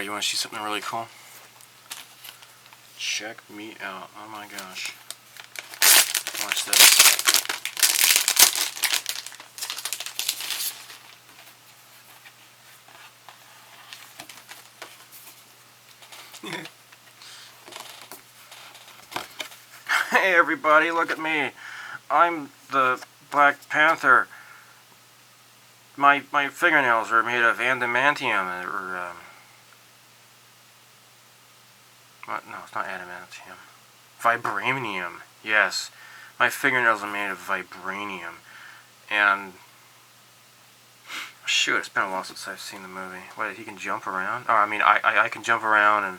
you want to see something really cool? Check me out. Oh my gosh. Watch this. Hey everybody, look at me. I'm the Black Panther. My fingernails are made of adamantium, or what? No, it's not adamantium. Vibranium. Yes, my fingernails are made of vibranium. And shoot, it's been a while since I've seen the movie. What? He can jump around? Oh, I mean, I can jump around, and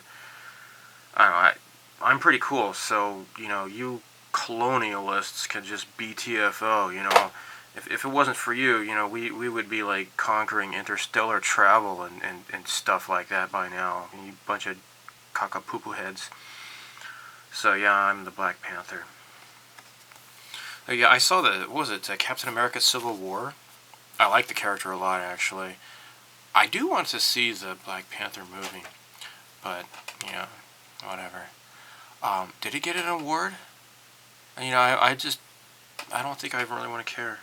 I don't know. I'm pretty cool. So you colonialists can just BTFO. If it wasn't for you, we would be like conquering interstellar travel and stuff like that by now. You bunch of cockapoo heads. So yeah, I'm the Black Panther. Oh, yeah, I saw what was it, Captain America Civil War? I like the character a lot, actually. I do want to see the Black Panther movie, but whatever. Did it get an award? I don't think I really want to care.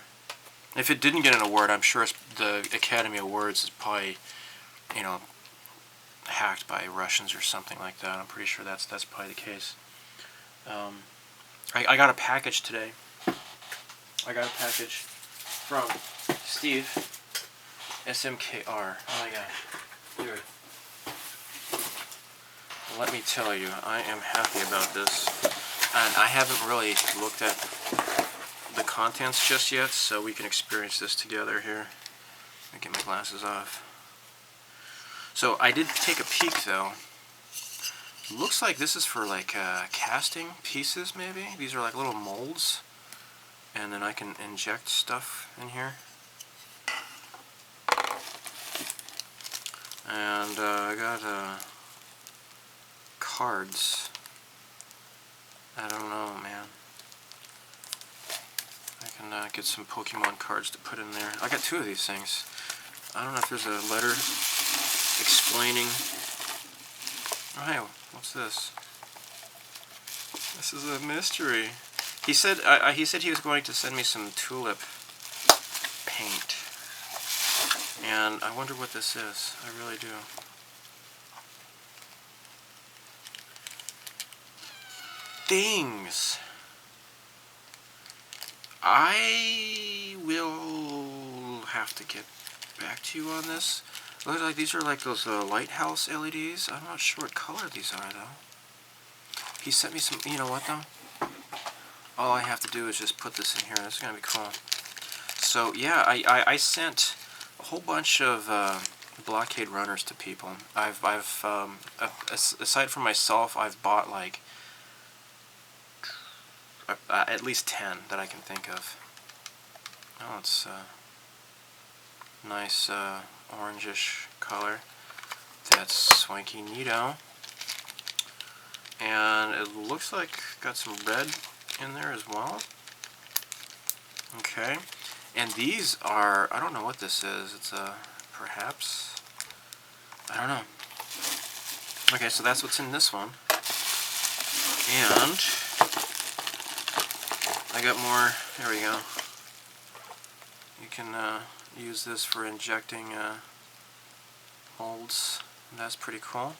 If it didn't get an award, I'm sure the Academy Awards is probably, hacked by Russians or something like that. I'm pretty sure that's probably the case. I got a package today. I got a package from Steve, SMKR. Oh my gosh. Dude. Let me tell you, I am happy about this. And I haven't really looked at the contents just yet, so we can experience this together here. Let me get my glasses off. So I did take a peek though. Looks like this is for like casting pieces maybe. These are like little molds. And then I can inject stuff in here. And I got cards. I don't know, man. I can get some Pokemon cards to put in there. I got 2 of these things. I don't know if there's a letter explaining. Oh, hey, what's this? This is a mystery. He said he was going to send me some tulip paint. And I wonder what this is. I really do. Things. I will have to get back to you on this. Looks like these are like those lighthouse LEDs. I'm not sure what color these are though. He sent me some. You know what though? All I have to do is just put this in here. This is gonna be cool. So yeah, I sent a whole bunch of blockade runners to people. I've aside from myself, I've bought like at least 10 that I can think of. Oh, it's nice orangish color. That's swanky neato. And it looks like got some red in there as well. Okay. And these are, I don't know what this is. It's perhaps, I don't know. Okay, so that's what's in this one. And I got more, there we go. You can use this for injecting molds. That's pretty cool.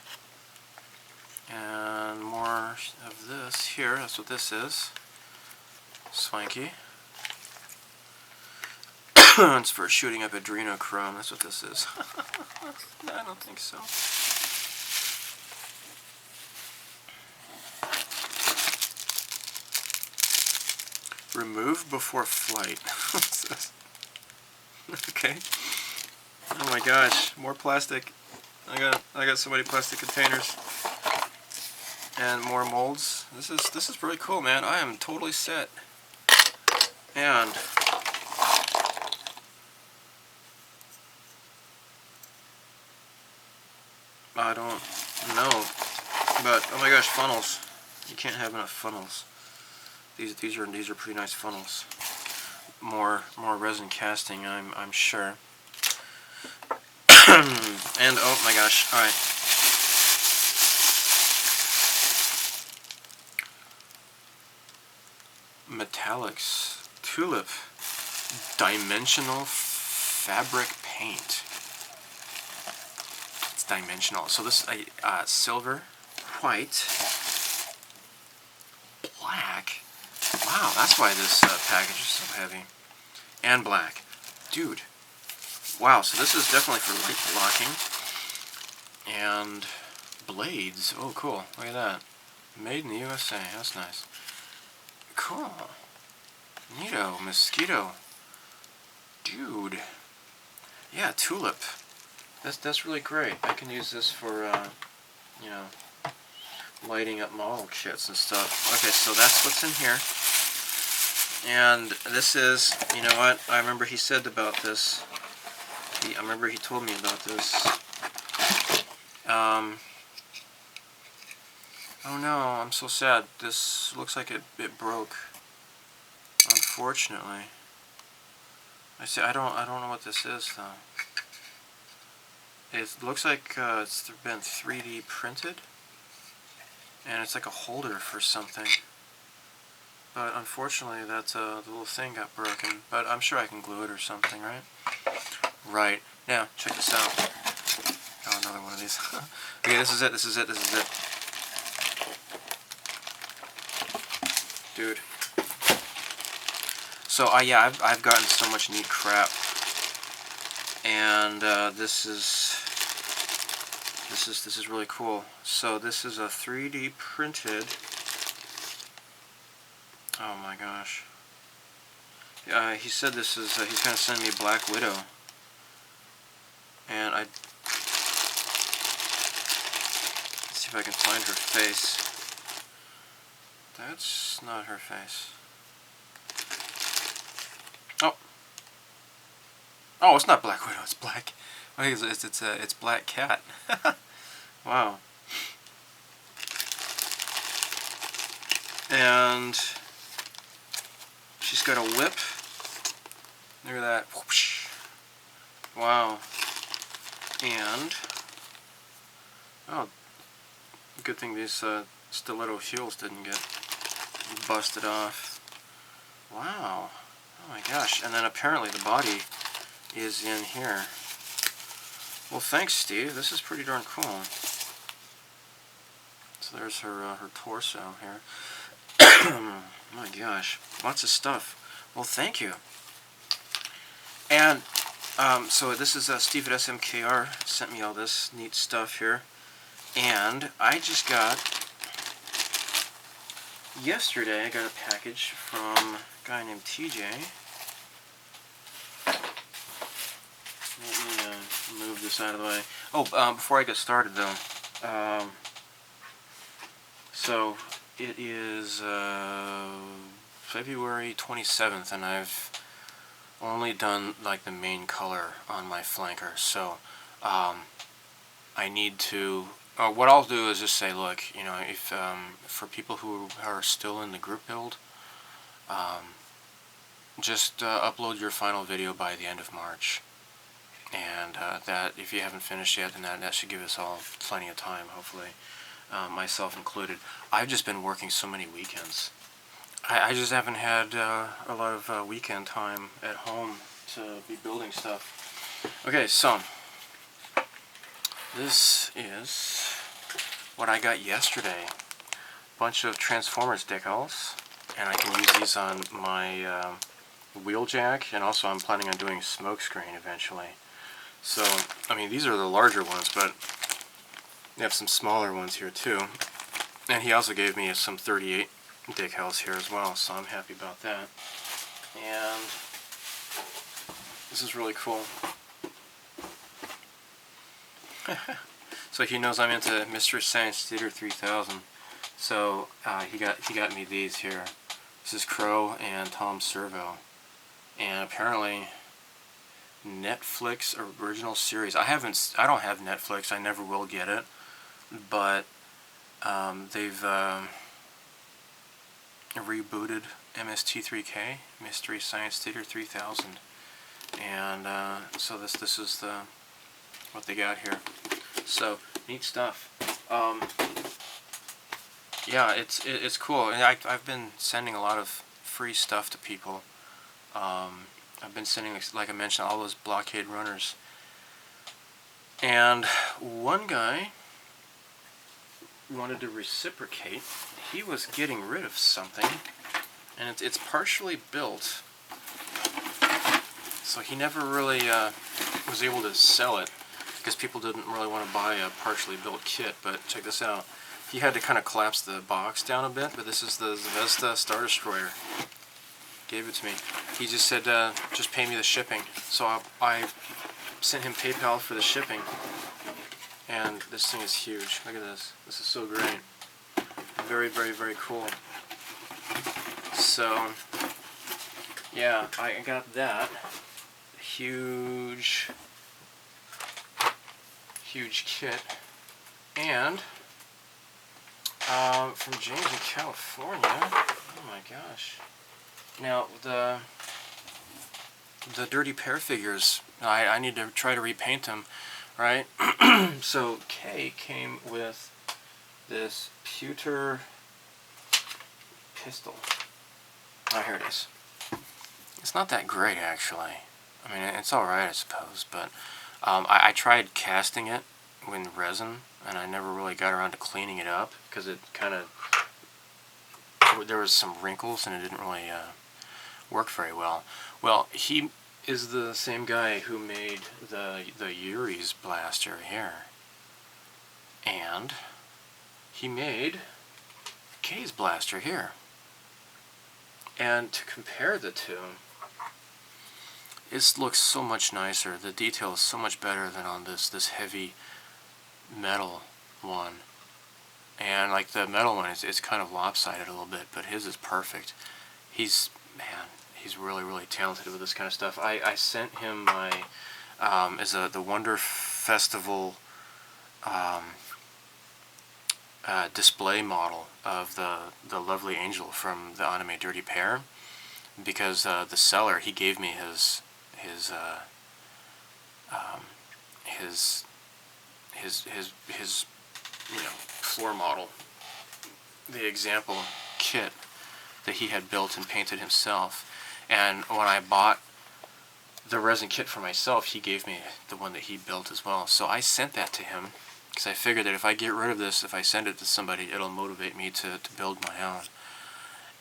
And more of this here, that's what this is. Swanky. It's for shooting up adrenochrome, that's what this is. I don't think so. Remove before flight. Okay. Oh my gosh, more plastic. I got so many plastic containers. And more molds. This is really cool, man. I am totally set. And I don't know, but oh my gosh, funnels. You can't have enough funnels. These are pretty nice funnels. More resin casting, I'm sure. And oh my gosh, all right. Metallics Tulip Dimensional Fabric Paint. It's dimensional. So this is silver, white, black. Wow, that's why this package is so heavy. And black. Dude. Wow, so this is definitely for light blocking. And blades. Oh, cool. Look at that. Made in the USA. That's nice. Cool. Neato. Mosquito. Dude. Yeah, tulip. That's really great. I can use this for, you know, lighting up model kits and stuff. Okay, so that's what's in here. And this is, you know what, I remember he said about this. I remember he told me about this. Oh no, I'm so sad. This looks like it broke. Unfortunately. I don't know what this is though. It looks like it's been 3D printed. And it's like a holder for something. But unfortunately, the little thing got broken. But I'm sure I can glue it or something, right? Right. Now, check this out. Oh, another one of these. Okay, this is it. This is it. This is it. Dude. So, yeah, I've gotten so much neat crap. And this is really cool. So this is a 3D printed. Oh my gosh. He said this is, he's going to send me Black Widow. And let's see if I can find her face. That's not her face. Oh. Oh, it's not Black Widow, it's Black. I think it's Black Cat. Wow. And she's got a whip. Look at that. Whoosh. Wow. And oh, good thing these stiletto heels didn't get busted off. Wow. Oh my gosh. And then apparently the body is in here. Well, thanks, Steve. This is pretty darn cool. So there's her torso here. Oh my gosh, lots of stuff. Well, thank you. And so this is Steve at SMKR sent me all this neat stuff here, and I just got yesterday. I got a package from a guy named TJ. Let me move this out of the way. Oh, before I get started though, so it is February 27th, and I've only done like the main color on my flanker. So I need to. What I'll do is just say, look, you know, if for people who are still in the group build, just upload your final video by the end of March. And that, if you haven't finished yet, then that should give us all plenty of time, hopefully, myself included. I've just been working so many weekends. I just haven't had a lot of weekend time at home to be building stuff. Okay, so this is what I got yesterday. Bunch of Transformers decals, and I can use these on my wheeljack, and also I'm planning on doing smokescreen eventually. So, I mean, these are the larger ones, but they have some smaller ones here too. And he also gave me some 38 decals here as well, so I'm happy about that. And this is really cool. So he knows I'm into Mystery Science Theater 3000. So he got me these here. This is Crow and Tom Servo. And apparently Netflix original series. I don't have Netflix. I never will get it. But they've rebooted MST3K, Mystery Science Theater 3000, and so this is what they got here. So neat stuff. Yeah, it's cool. And I've been sending a lot of free stuff to people. I've been sending, like I mentioned, all those blockade runners. And one guy wanted to reciprocate. He was getting rid of something, and it's partially built, so he never really was able to sell it because people didn't really want to buy a partially built kit. But check this out. He had to kind of collapse the box down a bit, but this is the Zvezda Star Destroyer. Gave it to me. He just said, just pay me the shipping. So I sent him PayPal for the shipping. And this thing is huge. Look at this. This is so great. Very, very, very cool. So, yeah, I got that. Huge kit. And from James in California. Oh my gosh. Now, the Dirty Pair figures, I need to try to repaint them, right? So Kay came with this pewter pistol. Oh, here it is. It's not that great, actually. I mean, it's alright, I suppose, but I tried casting it with resin, and I never really got around to cleaning it up, because it kind of, there was some wrinkles, and it didn't really work very well. Well, he is the same guy who made the Yuri's blaster here, and he made Kay's blaster here. And to compare the two, it looks so much nicer. The detail is so much better than on this heavy metal one. And like the metal one, it's kind of lopsided a little bit, but his is perfect. He's really, really talented with this kind of stuff. I sent him my the Wonder Festival display model of the lovely angel from the anime Dirty Pair, because the seller, he gave me his floor model, the example kit that he had built and painted himself. And when I bought the resin kit for myself, he gave me the one that he built as well. So I sent that to him, because I figured that if I get rid of this, if I send it to somebody, it'll motivate me to build my own.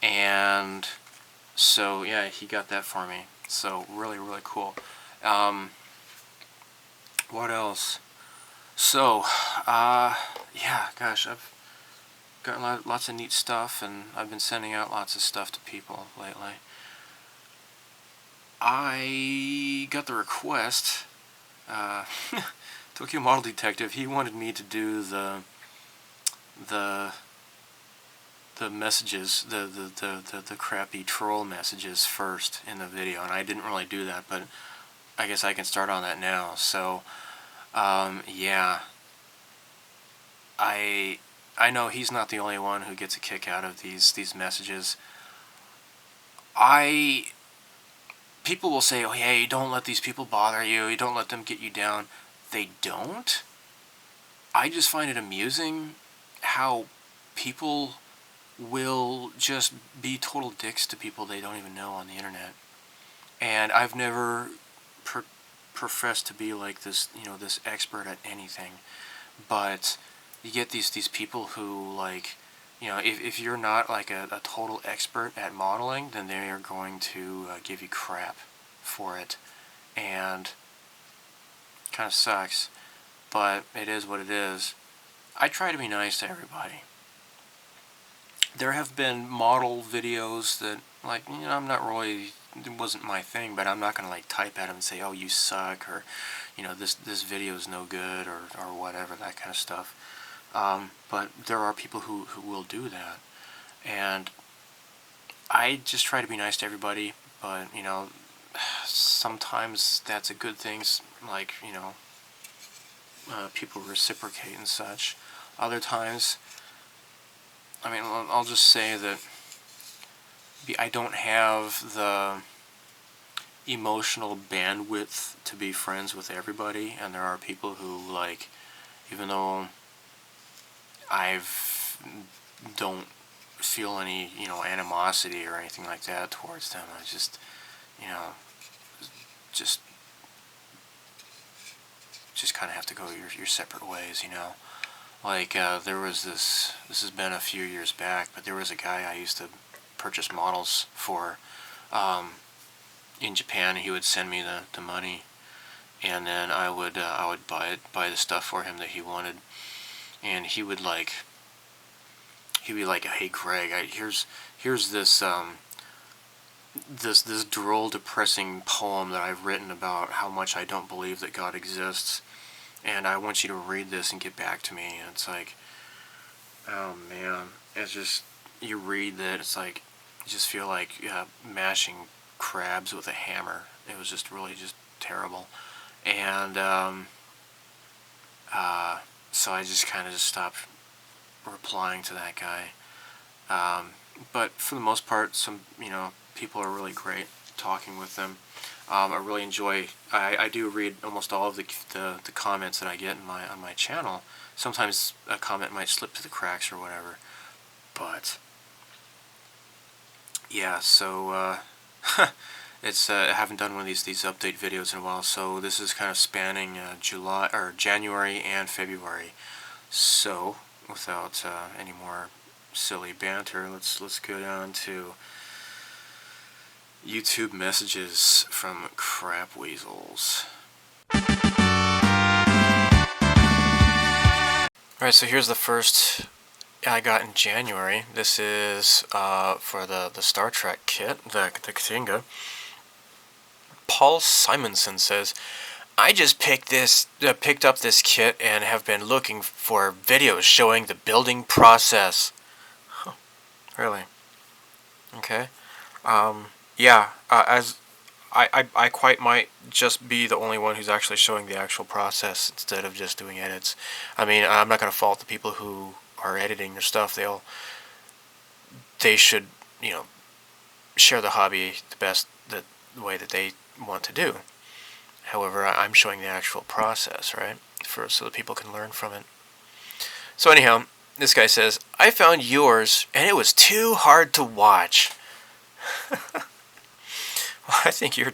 And so, yeah, he got that for me. So, really, really cool. What else? So, yeah, gosh, I've gotten lots of neat stuff, and I've been sending out lots of stuff to people lately. I got the request, Tokyo Model Detective, he wanted me to do the messages, the crappy troll messages first in the video, and I didn't really do that, but I guess I can start on that now. So, yeah, I know he's not the only one who gets a kick out of these messages. People will say, oh yeah, you don't let these people bother you, you don't let them get you down. They don't. I just find it amusing how people will just be total dicks to people they don't even know on the internet. And I've never professed to be like this, this expert at anything. But you get these people who, like, if you're not like a total expert at modeling, then they are going to give you crap for it. And kind of sucks, but it is what it is. I try to be nice to everybody. There have been model videos that, like, I'm not really, it wasn't my thing, but I'm not going to like type at them and say, oh, you suck, or, this video is no good, or whatever, that kind of stuff. But there are people who will do that, and I just try to be nice to everybody, but, sometimes that's a good thing, like, people reciprocate and such. Other times, I mean, I'll just say that I don't have the emotional bandwidth to be friends with everybody, and there are people who, like, even though don't feel any, animosity or anything like that towards them. I just, you know, just kind of have to go your separate ways. Like, there was this has been a few years back, but there was a guy I used to purchase models for in Japan. He would send me the money, and then I would buy the stuff for him that he wanted, and he would be like, "Hey Greg, here's this this droll, depressing poem that I've written about how much I don't believe that God exists, and I want you to read this and get back to me." And it's like, oh man, it's just, you read that, it's like, you just feel like mashing crabs with a hammer. It was just really just terrible. And so I just kind of just stopped replying to that guy. But for the most part, some people are really great talking with them. I really enjoy. I do read almost all of the comments that I get on my channel. Sometimes a comment might slip through the cracks or whatever, but yeah. So it's I haven't done one of these update videos in a while. So this is kind of spanning January and February. So without any more silly banter, let's go down to YouTube messages from crap weasels. Alright, so here's the first I got in January. This is for the Star Trek kit, the Katinga. Paul Simonson says, "I just picked up this kit and have been looking for videos showing the building process." Huh, really? Okay. Yeah, as I quite might just be the only one who's actually showing the actual process instead of just doing edits. I mean, I'm not going to fault the people who are editing their stuff. They should, share the hobby the way that they want to do. However, I'm showing the actual process, right? So that people can learn from it. So anyhow, this guy says, "I found yours and it was too hard to watch." Well, I think you're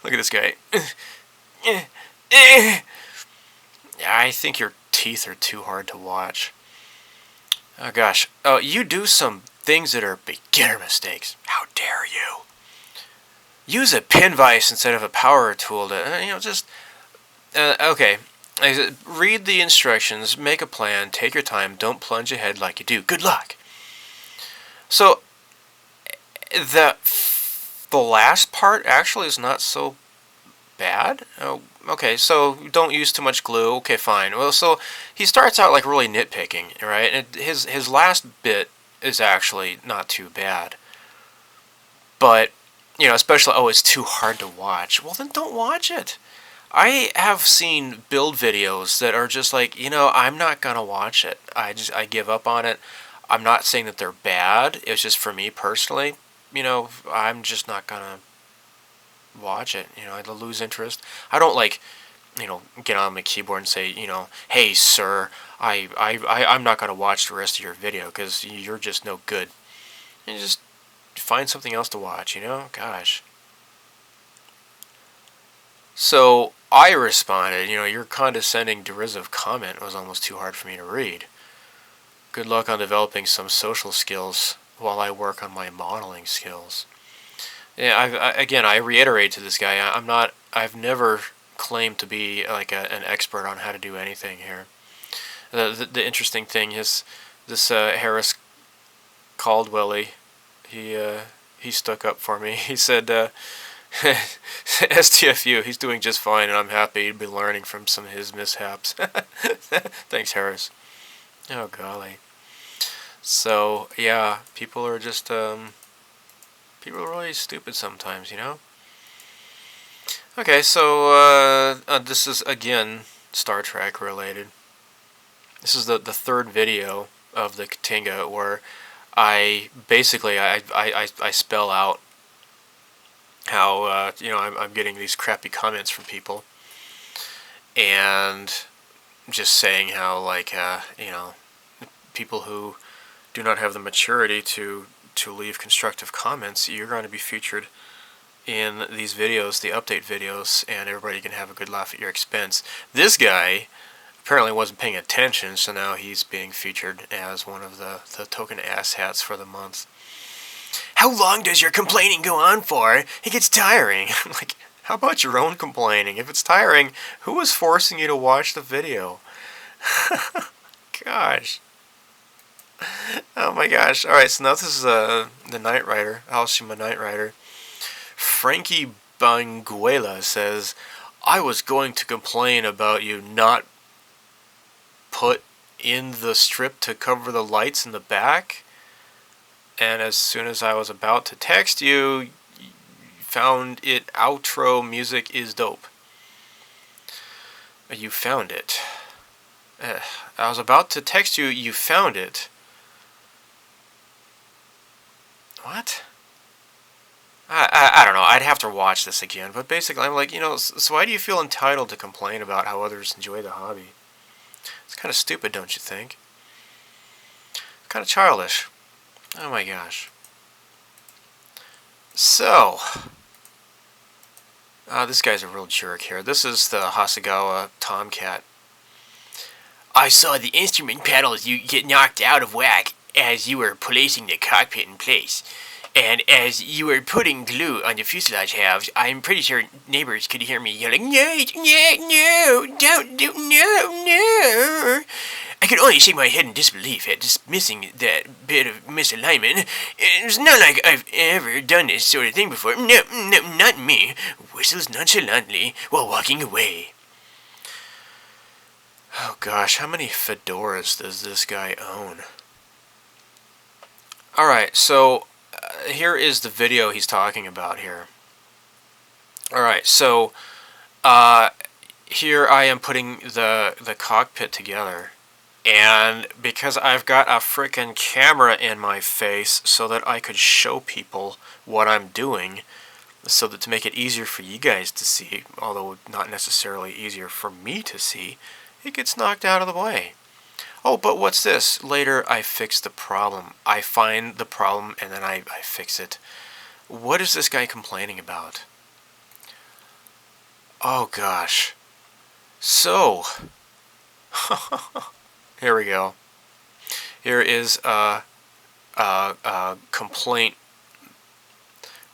look at this guy. Yeah, I think your teeth are too hard to watch. Oh gosh. Oh, you do some things that are beginner mistakes. How dare you? Use a pin vise instead of a power tool to, okay. Read the instructions, make a plan, take your time, don't plunge ahead like you do. Good luck. So, the last part actually is not so bad. Oh, okay, so don't use too much glue. Okay, fine. Well, so he starts out like really nitpicking, right? And his last bit is actually not too bad. But, especially, oh, it's too hard to watch. Well, then don't watch it. I have seen build videos that are just like, I'm not gonna watch it. I give up on it. I'm not saying that they're bad. It's just for me personally, I'm just not gonna watch it. I lose interest. I don't get on my keyboard and say, "Hey, sir, I'm not gonna watch the rest of your video because you're just no good." And just find something else to watch. Gosh. So I responded, "Your condescending, derisive comment was almost too hard for me to read. Good luck on developing some social skills while I work on my modeling skills." Yeah, I reiterate to this guy, I've never claimed to be like an expert on how to do anything here. The interesting thing is this Harris Caldwelly, he stuck up for me. He said, "STFU, he's doing just fine, and I'm happy to be learning from some of his mishaps." Thanks, Harris. Oh golly. So yeah, people are just people are really stupid sometimes, Okay, so this is again Star Trek related. This is the third video of the Katinga where I basically I spell out how I'm getting these crappy comments from people, and just saying how people who do not have the maturity to leave constructive comments, you're going to be featured in these videos, the update videos, and everybody can have a good laugh at your expense. This guy apparently wasn't paying attention, so now he's being featured as one of the token asshats for the month. How long does your complaining go on for? It gets tiring. Like, how about your own complaining? If it's tiring, who was forcing you to watch the video? Gosh. Oh my gosh. Alright, so now this is the Knight Rider, Alshima Knight Rider. Frankie Banguela says, I was going to complain about you not put in the strip to cover the lights in the back, and as soon as I was about to text you, found it. Outro music is dope. You found it. I was about to text you, you found it. What? I don't know. I'd have to watch this again. But basically, I'm like, so why do you feel entitled to complain about how others enjoy the hobby? It's kind of stupid, don't you think? Kind of childish. Oh my gosh. So, this guy's a real jerk here. This is the Hasegawa Tomcat. I saw the instrument panels you get knocked out of whack as you were placing the cockpit in place. And as you were putting glue on the fuselage halves, I'm pretty sure neighbors could hear me yelling, no, don't do, no. I could only shake my head in disbelief at dismissing that bit of misalignment. It's not like I've ever done this sort of thing before. No, not me. Whistles nonchalantly while walking away. Oh gosh, how many fedoras does this guy own? Alright, so here is the video he's talking about here. Alright, so here I am putting the cockpit together. And because I've got a frickin' camera in my face so that I could show people what I'm doing, so that to make it easier for you guys to see, although not necessarily easier for me to see, it gets knocked out of the way. Oh, but what's this? Later I fix the problem. I find the problem and then I fix it. What is this guy complaining about? Oh gosh. So, here we go. Here is a complaint.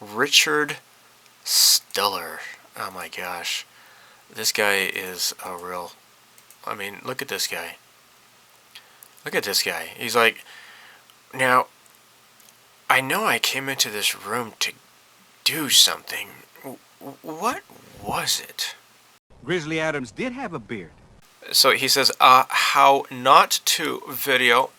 Richard Stiller. Oh my gosh. This guy is a real... I mean, look at this guy. Look at this guy. He's like, now, I know I came into this room to do something. What was it? Grizzly Adams did have a beard. So he says, how not to video.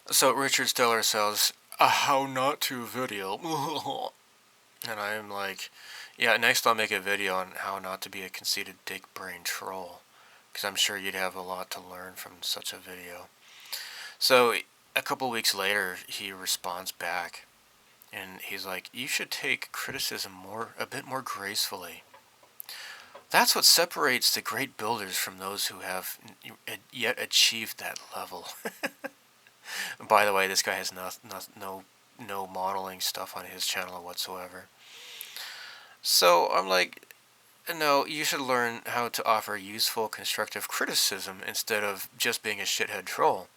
So Richard Stiller says, how not to video. And I am like, yeah, next I'll make a video on how not to be a conceited dick brain troll. Because I'm sure you'd have a lot to learn from such a video. So a couple weeks later, he responds back. And he's like, you should take criticism a bit more gracefully. That's what separates the great builders from those who have yet achieved that level. By the way, this guy has no modeling stuff on his channel whatsoever. So I'm like, no, you should learn how to offer useful, constructive criticism instead of just being a shithead troll.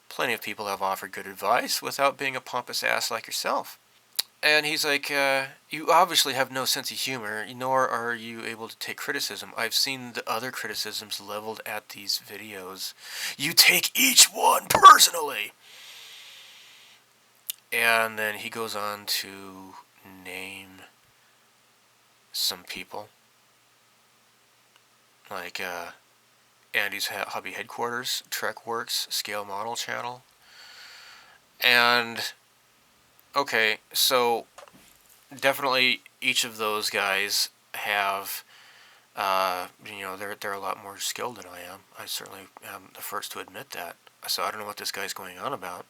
Plenty of people have offered good advice without being a pompous ass like yourself. And he's like, you obviously have no sense of humor, nor are you able to take criticism. I've seen the other criticisms leveled at these videos. You take each one personally! And then he goes on to name some people. Like, Andy's Hobby Headquarters, Trekworks, Scale Model Channel. And... okay, so definitely each of those guys have, they're a lot more skilled than I am. I certainly am the first to admit that. So I don't know what this guy's going on about.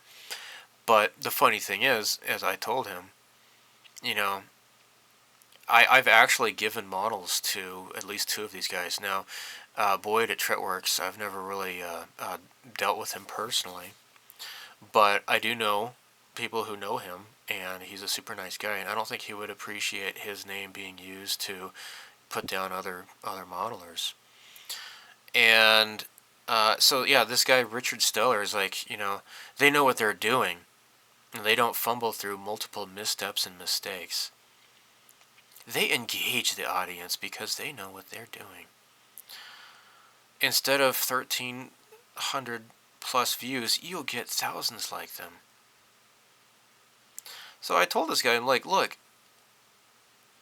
But the funny thing is, as I told him, I've actually given models to at least two of these guys. Now, Boyd at Tretworks, I've never really dealt with him personally, but I do know people who know him, and he's a super nice guy, and I don't think he would appreciate his name being used to put down other modelers. And so yeah, this guy Richard Stellar is like, they know what they're doing, and they don't fumble through multiple missteps and mistakes. They engage the audience because they know what they're doing. Instead of 1,300 plus views, you'll get thousands like them. So I told this guy, I'm like, look,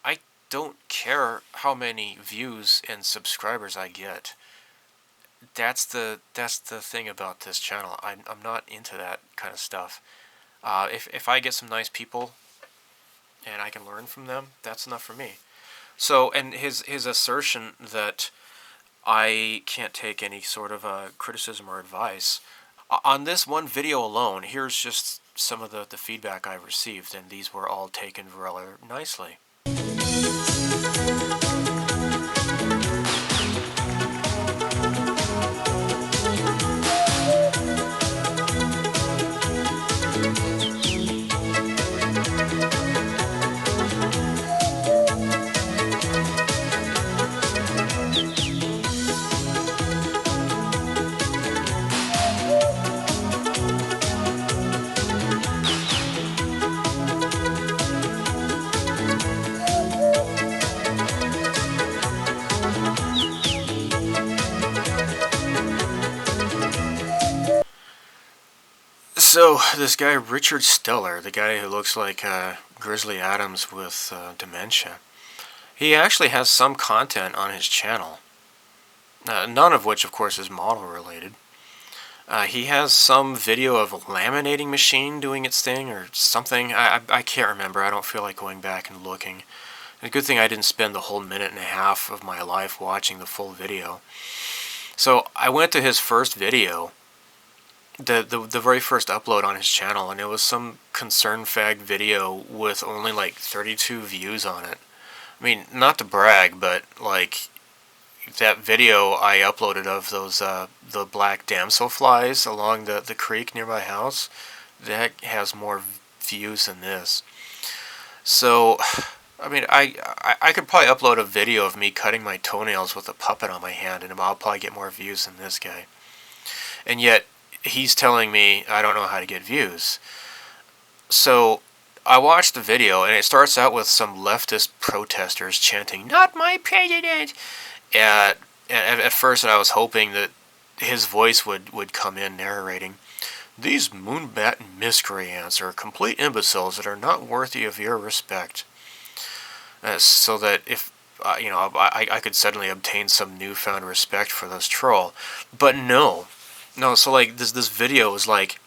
I don't care how many views and subscribers I get. That's the thing about this channel. I'm not into that kind of stuff. If I get some nice people and I can learn from them, that's enough for me. So, and his assertion that I can't take any sort of criticism or advice on this one video alone, here's just some of the feedback I received, and these were all taken rather nicely. So, this guy Richard Stellar, the guy who looks like Grizzly Adams with dementia, he actually has some content on his channel. None of which, of course, is model related. He has some video of a laminating machine doing its thing or something. I can't remember. I don't feel like going back and looking. A good thing I didn't spend the whole minute and a half of my life watching the full video. So I went to his first video, the very first upload on his channel, and it was some concern fag video with only like 32 views on it. I mean, not to brag, but like that video I uploaded of those the black damselflies along the creek near my house, that has more views than this. So, I mean, I could probably upload a video of me cutting my toenails with a puppet on my hand, and I'll probably get more views than this guy. And yet, he's telling me I don't know how to get views. So, I watched the video, and it starts out with some leftist protesters chanting, "Not my president!" At first, I was hoping that his voice would come in narrating, "These moonbat miscreants are complete imbeciles that are not worthy of your respect." So that if, I could suddenly obtain some newfound respect for this troll. But no, so like this video is like,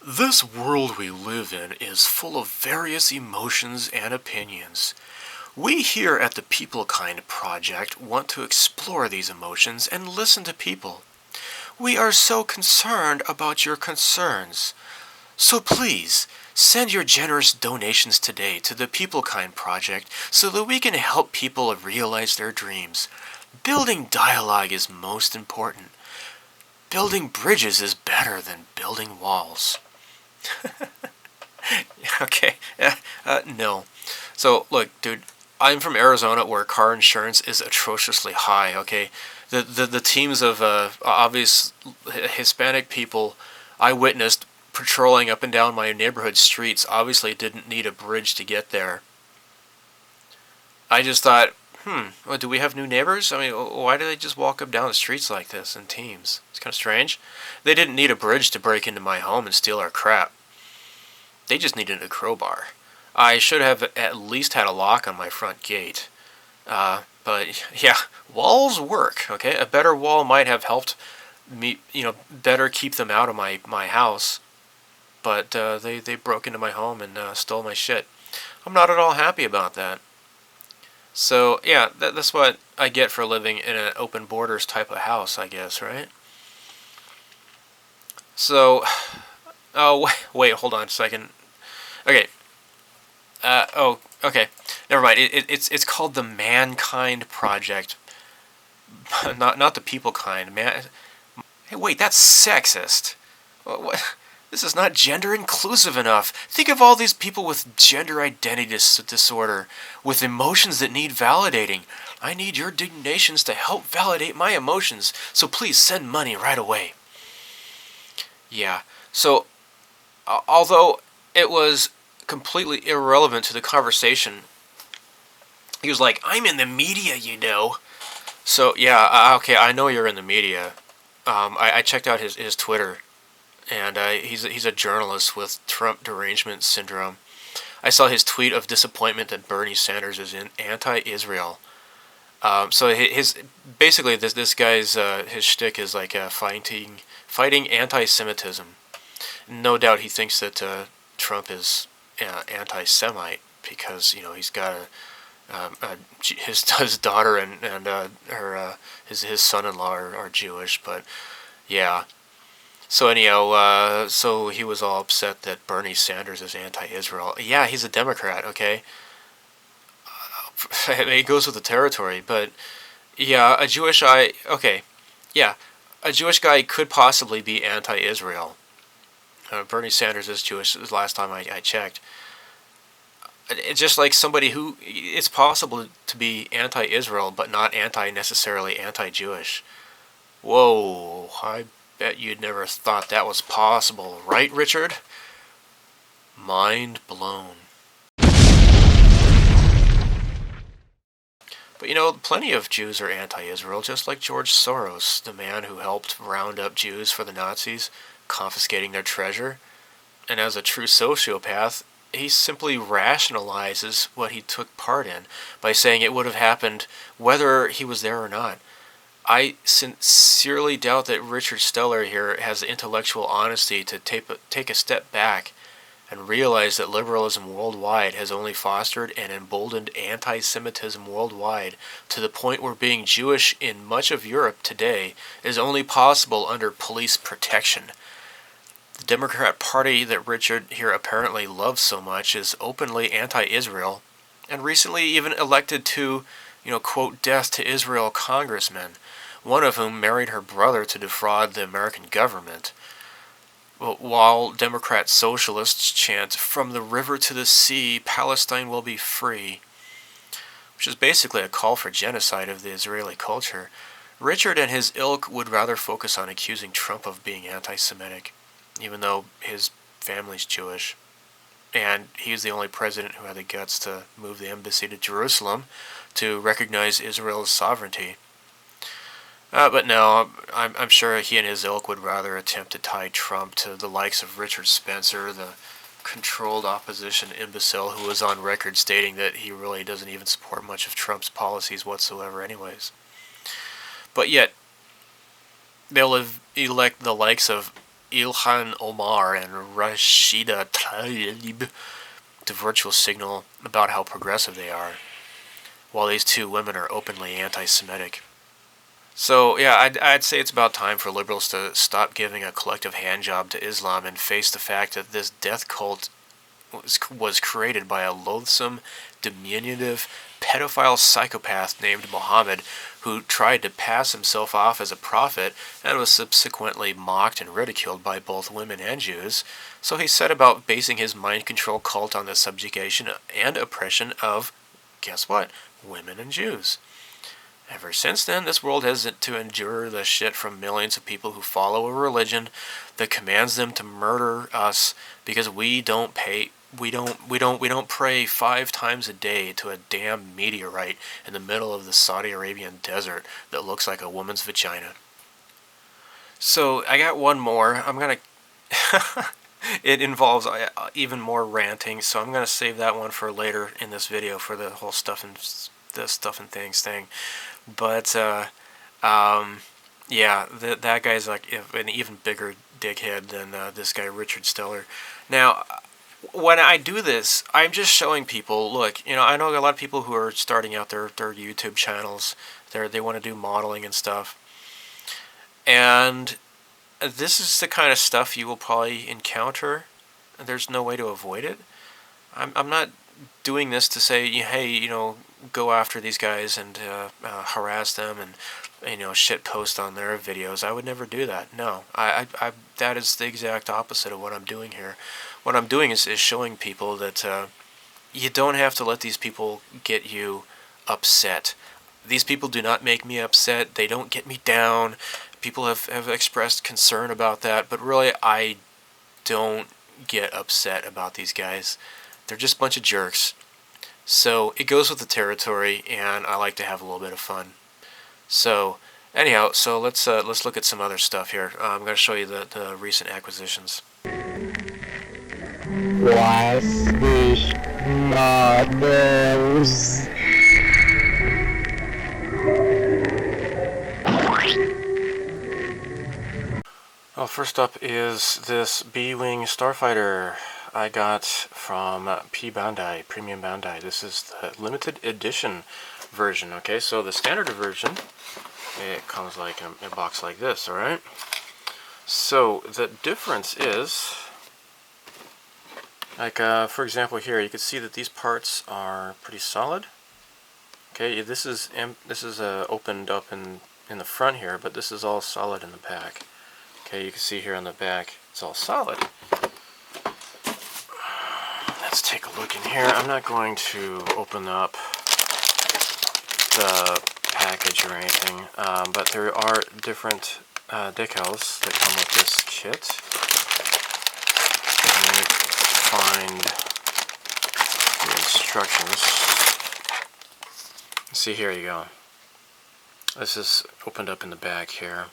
"This world we live in is full of various emotions and opinions. We here at the People Kind Project want to explore these emotions and listen to people. We are so concerned about your concerns. So please, send your generous donations today to the People Kind Project so that we can help people realize their dreams. Building dialogue is most important. Building bridges is better than building walls." Okay, no. So, look, dude, I'm from Arizona, where car insurance is atrociously high, okay? The teams of obvious Hispanic people I witnessed patrolling up and down my neighborhood streets obviously didn't need a bridge to get there. I just thought, well, do we have new neighbors? I mean, why do they just walk up down the streets like this in teams? It's kind of strange. They didn't need a bridge to break into my home and steal our crap. They just needed a crowbar. I should have at least had a lock on my front gate. But, yeah, walls work, okay? A better wall might have helped me, better keep them out of my house. But they broke into my home and stole my shit. I'm not at all happy about that. So, yeah, that's what I get for living in an open borders type of house, I guess, right? So, oh, wait, hold on a second. Okay, Oh, okay. Never mind. It's called the Mankind Project, not the people kind. Man, hey, wait, that's sexist. What? This is not gender inclusive enough. Think of all these people with gender identity disorder, with emotions that need validating. I need your donations to help validate my emotions, so please send money right away. Yeah. So, although it was completely irrelevant to the conversation, he was like, "I'm in the media, you know." So yeah, okay, I know you're in the media. I checked out his Twitter, and he's a journalist with Trump derangement syndrome. I saw his tweet of disappointment that Bernie Sanders is in anti-Israel. So his basically this guy's his shtick is like fighting anti-Semitism. No doubt he thinks that Trump is anti-Semite because he's got his daughter and her his son-in-law are Jewish, but yeah. So anyhow, so he was all upset that Bernie Sanders is anti-Israel. Yeah, he's a Democrat. Okay, it goes with the territory, but yeah, a Jewish guy. Okay, yeah, a Jewish guy could possibly be anti-Israel. Bernie Sanders is Jewish. The last time I checked. It's just like somebody who it's possible to be anti-Israel but not necessarily anti-Jewish. Whoa, I bet you'd never thought that was possible, right, Richard? Mind blown. But plenty of Jews are anti-Israel, just like George Soros, the man who helped round up Jews for the Nazis, confiscating their treasure. And as a true sociopath, he simply rationalizes what he took part in by saying it would have happened whether he was there or not. I sincerely doubt that Richard Steller here has the intellectual honesty to take a step back and realize that liberalism worldwide has only fostered and emboldened anti-Semitism worldwide to the point where being Jewish in much of Europe today is only possible under police protection. The Democrat Party that Richard here apparently loves so much is openly anti-Israel, and recently even elected two, quote, death to Israel congressmen, one of whom married her brother to defraud the American government. While Democrat socialists chant, "From the river to the sea, Palestine will be free," which is basically a call for genocide of the Israeli culture, Richard and his ilk would rather focus on accusing Trump of being anti-Semitic, even though his family's Jewish. And he's the only president who had the guts to move the embassy to Jerusalem to recognize Israel's sovereignty. But no, I'm sure he and his ilk would rather attempt to tie Trump to the likes of Richard Spencer, the controlled opposition imbecile who was on record stating that he really doesn't even support much of Trump's policies whatsoever anyways. But yet, they'll elect the likes of Ilhan Omar and Rashida Tlaib to virtual signal about how progressive they are, while these two women are openly anti-Semitic. So, yeah, I'd say it's about time for liberals to stop giving a collective handjob to Islam and face the fact that this death cult was created by a loathsome, diminutive, pedophile psychopath named Muhammad who tried to pass himself off as a prophet and was subsequently mocked and ridiculed by both women and Jews. So he set about basing his mind control cult on the subjugation and oppression of, guess what, women and Jews. Ever since then, this world has to endure the shit from millions of people who follow a religion that commands them to murder us because we don't pray 5 times a day to a damn meteorite in the middle of the Saudi Arabian desert that looks like a woman's vagina. So I got one more. I'm gonna. It involves even more ranting, so I'm gonna save that one for later in this video for the whole stuff and things thing. But yeah, that guy's like an even bigger dickhead than this guy Richard Steller. Now, when I do this, I'm just showing people. Look, I know a lot of people who are starting out their YouTube channels. They want to do modeling and stuff, and this is the kind of stuff you will probably encounter. There's no way to avoid it. I'm not doing this to say, hey, go after these guys and harass them and shit post on their videos. I would never do that. No, that is the exact opposite of what I'm doing here. What I'm doing is showing people that you don't have to let these people get you upset. These people do not make me upset. They don't get me down. People have expressed concern about that, but really I don't get upset about these guys. They're just a bunch of jerks. So it goes with the territory, and I like to have a little bit of fun. So anyhow, so let's look at some other stuff here. I'm going to show you the recent acquisitions. Was ich models? Well, first up is this B-Wing Starfighter I got from P Bandai, Premium Bandai. This is the limited edition version, okay? So the standard version, it comes like in a box like this, alright? So the difference is, like for example here, you can see that these parts are pretty solid. Okay, this is opened up in the front here, but this is all solid in the back. Okay, you can see here on the back, it's all solid. Let's take a look in here. I'm not going to open up the package or anything, but there are different decals that come with this kit. Let me find the instructions. See, here you go. This is opened up in the back here.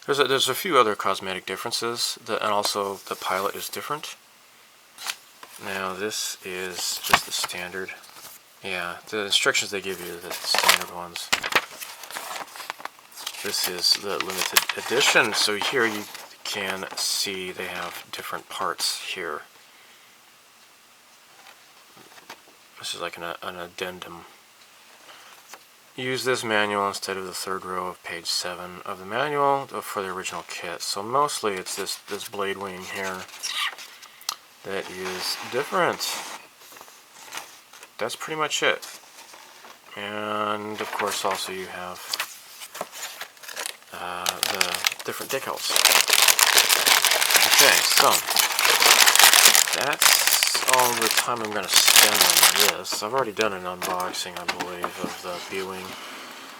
There's a few other cosmetic differences, and also the pilot is different. Now this is just the standard. Yeah, the instructions they give you are the standard ones. This is the limited edition, so here you can see they have different parts here. This is like an addendum. Use this manual instead of the third row of page 7 of the manual for the original kit. So mostly it's this blade wing here that is different. That's pretty much it. And of course also you have the different decals. Okay, so that's all the time I'm going to spend on this. I've already done an unboxing, I believe, of the B-Wing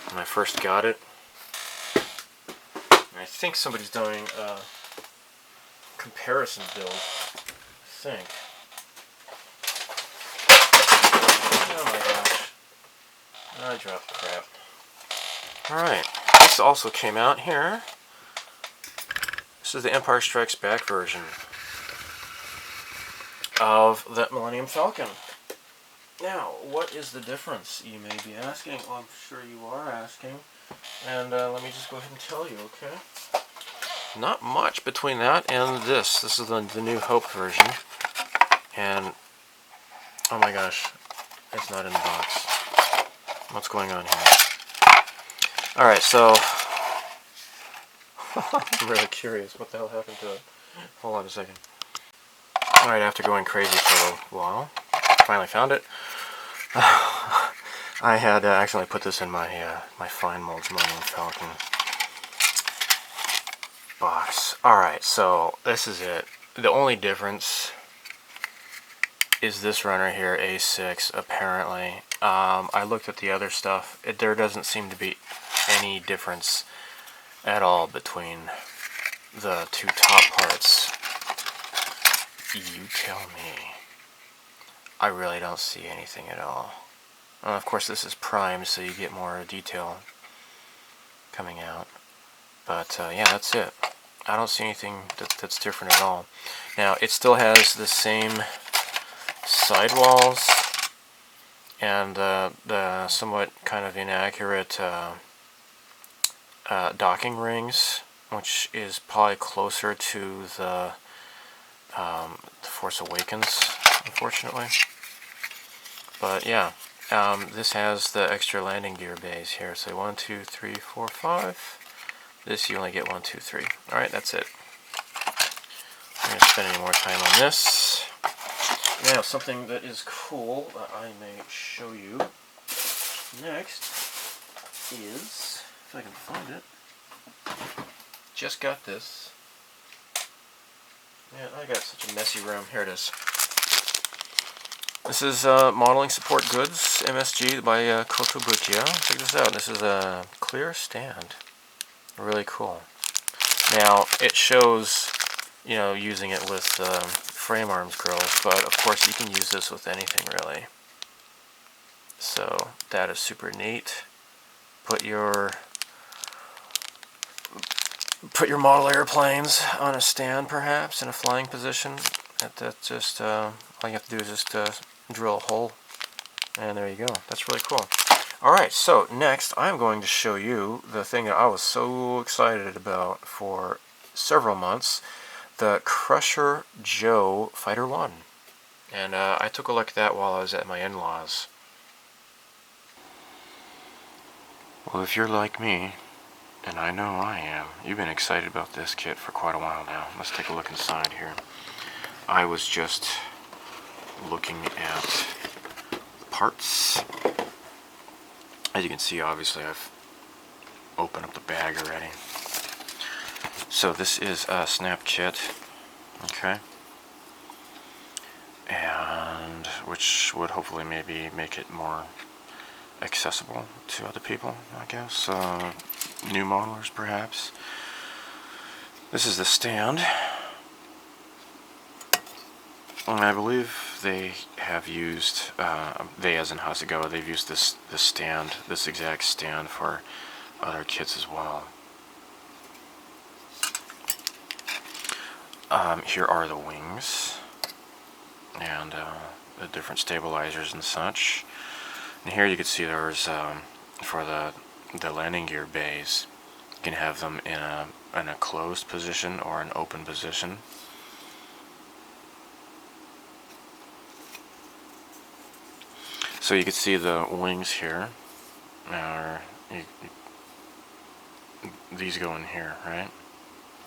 when I first got it. And I think somebody's doing a comparison build. I think. Oh my gosh. I dropped the crap. Alright, this also came out here. This is the Empire Strikes Back version of the Millennium Falcon. Now, what is the difference, you may be asking? Well, I'm sure you are asking. And let me just go ahead and tell you, okay? Not much between that and this. This is the New Hope version. And, oh my gosh, it's not in the box. What's going on here? Alright, so, I'm really curious. What the hell happened to it? Hold on a second. Alright, after going crazy for a while, finally found it. I had accidentally put this in my my Fine Molds Millennium Falcon box. Alright, so this is it. The only difference is this runner here, A6, apparently. I looked at the other stuff. There doesn't seem to be any difference at all between the two top parts. You tell me. I really don't see anything at all. Of course, this is primed, so you get more detail coming out. But yeah, that's it. I don't see anything that's different at all. Now, it still has the same sidewalls and the somewhat kind of inaccurate docking rings, which is probably closer to the Force Awakens, unfortunately. But yeah, this has the extra landing gear bays here. So 1, 2, 3, 4, 5. This you only get 1, 2, 3. Alright, that's it. I'm not going to spend any more time on this. Now, something that is cool that I may show you next is, if I can find it, just got this. Man, I got such a messy room. Here it is. This is Modeling Support Goods, MSG by Kotobukiya. Check this out. This is a clear stand. Really cool. Now, it shows, you know, using it with frame arms grills, but of course you can use this with anything, really. So, that is super neat. Put your model airplanes on a stand, perhaps, in a flying position. That's just, all you have to do is just drill a hole, and there you go. That's really cool. Alright, so next I'm going to show you the thing that I was so excited about for several months, the Crusher Joe Fighter 1. And I took a look at that while I was at my in-laws. Well, if you're like me, and I know I am, you've been excited about this kit for quite a while now. Let's take a look inside here. I was just looking at parts. As you can see, obviously I've opened up the bag already. So this is a snap kit, okay, and which would hopefully maybe make it more accessible to other people, I guess, new modelers perhaps. This is the stand, and I believe they have used, they as in Hasegawa, they've used this stand, this exact stand for other kits as well. Here are the wings and the different stabilizers and such. And here you can see there's for the landing gear bays. You can have them in a closed position or an open position. So you can see the wings here. These go in here, right?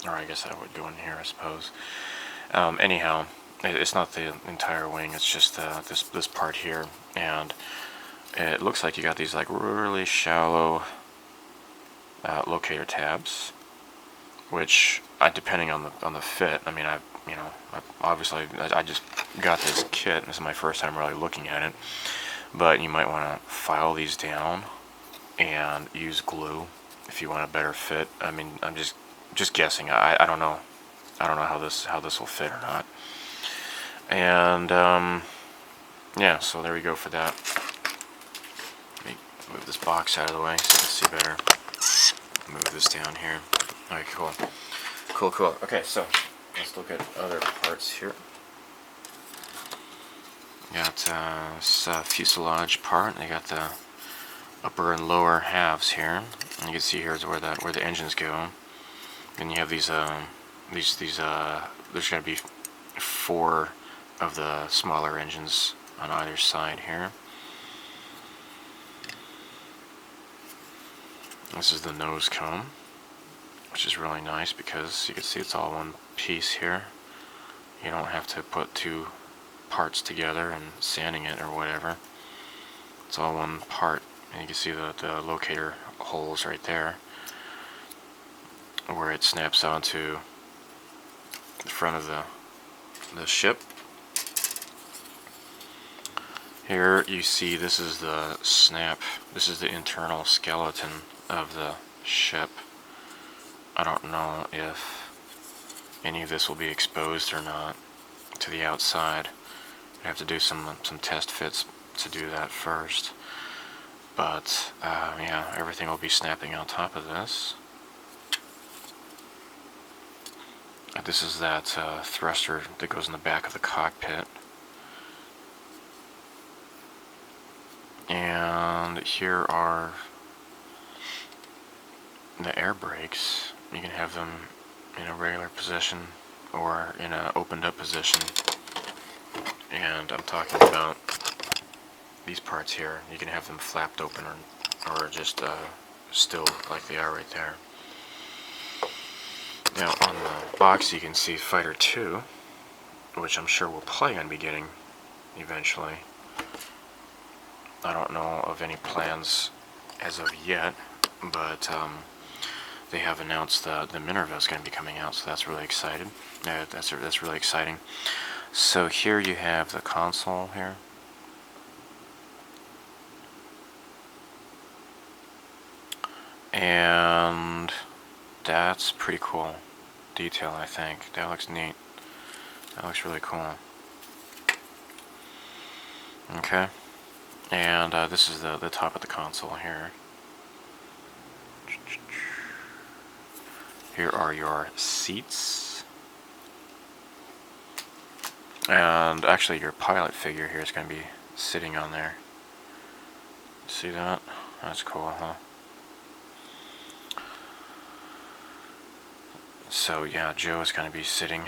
Or I guess that would go in here, I suppose. Anyhow, it's not the entire wing, it's just this part here, and it looks like you got these like really shallow locator tabs, which depending on the fit. I mean, obviously I just got this kit. This is my first time really looking at it, but you might want to file these down and use glue if you want a better fit. I mean, I'm just guessing. I don't know. I don't know how this will fit or not. And yeah, so there we go for that. Let me move this box out of the way so you can see better. Move this down here. Alright, cool. Cool. Okay, so let's look at other parts here. Got this fuselage part. They got the upper and lower halves here. And you can see here is where the engines go. Then you have these there's going to be 4 of the smaller engines on either side here. This is the nose cone, which is really nice because you can see it's all one piece here. You don't have to put 2 parts together and sanding it or whatever. It's all one part, and you can see the locator holes right there where it snaps onto the front of the ship. Here you see this is the snap. This is the internal skeleton of the ship. I don't know if any of this will be exposed or not to the outside. I have to do some test fits to do that first. But yeah, everything will be snapping on top of this. This is that thruster that goes in the back of the cockpit. And here are the air brakes. You can have them in a regular position or in an opened up position. And I'm talking about these parts here. You can have them flapped open or just still like they are right there. Now on the box you can see Fighter 2, which I'm sure we'll probably going to be getting eventually. I don't know of any plans as of yet, but they have announced the Minerva is going to be coming out, so that's really excited. That's really exciting. So here you have the console here. And that's pretty cool detail, I think. That looks neat. That looks really cool. Okay. And this is the top of the console here. Here are your seats. And actually your pilot figure here is going to be sitting on there. See that? That's cool, huh? So yeah, Joe is going to be sitting.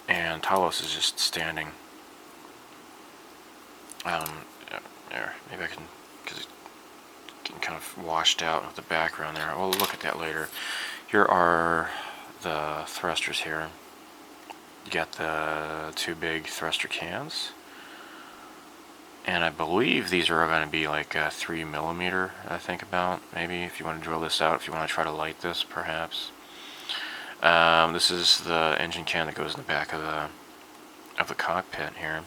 And Talos is just standing. There, maybe I can, because it's getting kind of washed out with the background there. We'll look at that later. Here are the thrusters here. You got the two big thruster cans. And I believe these are going to be like 3mm, I think about. Maybe if you want to drill this out, if you want to try to light this, perhaps. This is the engine can that goes in the back of the cockpit here.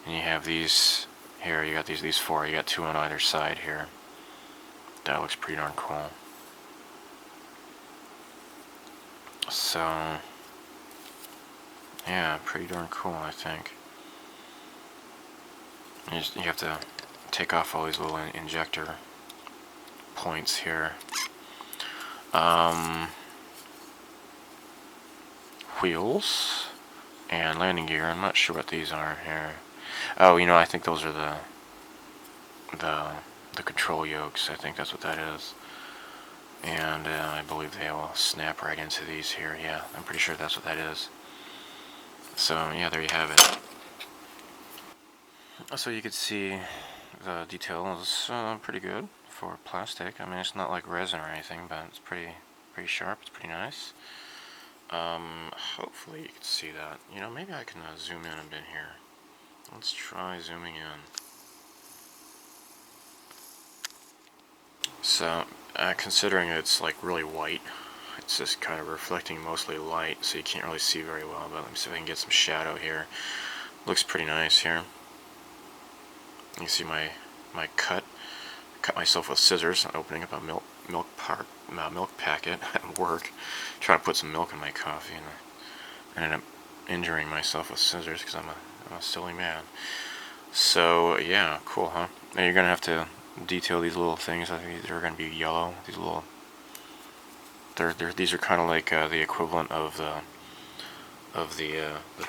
And you have these here, you got these four, you got two on either side here. That looks pretty darn cool. So, yeah, pretty darn cool, I think. You have to take off all these little injector points here. Wheels and landing gear. I'm not sure what these are here. Oh, you know, I think those are the control yokes. I think that's what that is. And I believe they will snap right into these here. Yeah, I'm pretty sure that's what that is. So yeah, there you have it. So you could see the detail is pretty good for plastic. I mean, it's not like resin or anything, but it's pretty sharp. It's pretty nice. Hopefully you can see that. You know, maybe I can zoom in a bit here. Let's try zooming in. So, considering it's like really white, it's just kind of reflecting mostly light, so you can't really see very well, but let me see if I can get some shadow here. Looks pretty nice here. You can see my cut. Cut myself with scissors, opening up a milk packet at work, trying to put some milk in my coffee, and I ended up injuring myself with scissors because I'm a silly man. So yeah, cool, huh? Now you're gonna have to detail these little things. I think these are gonna be yellow. These little, these are kind of like the equivalent of the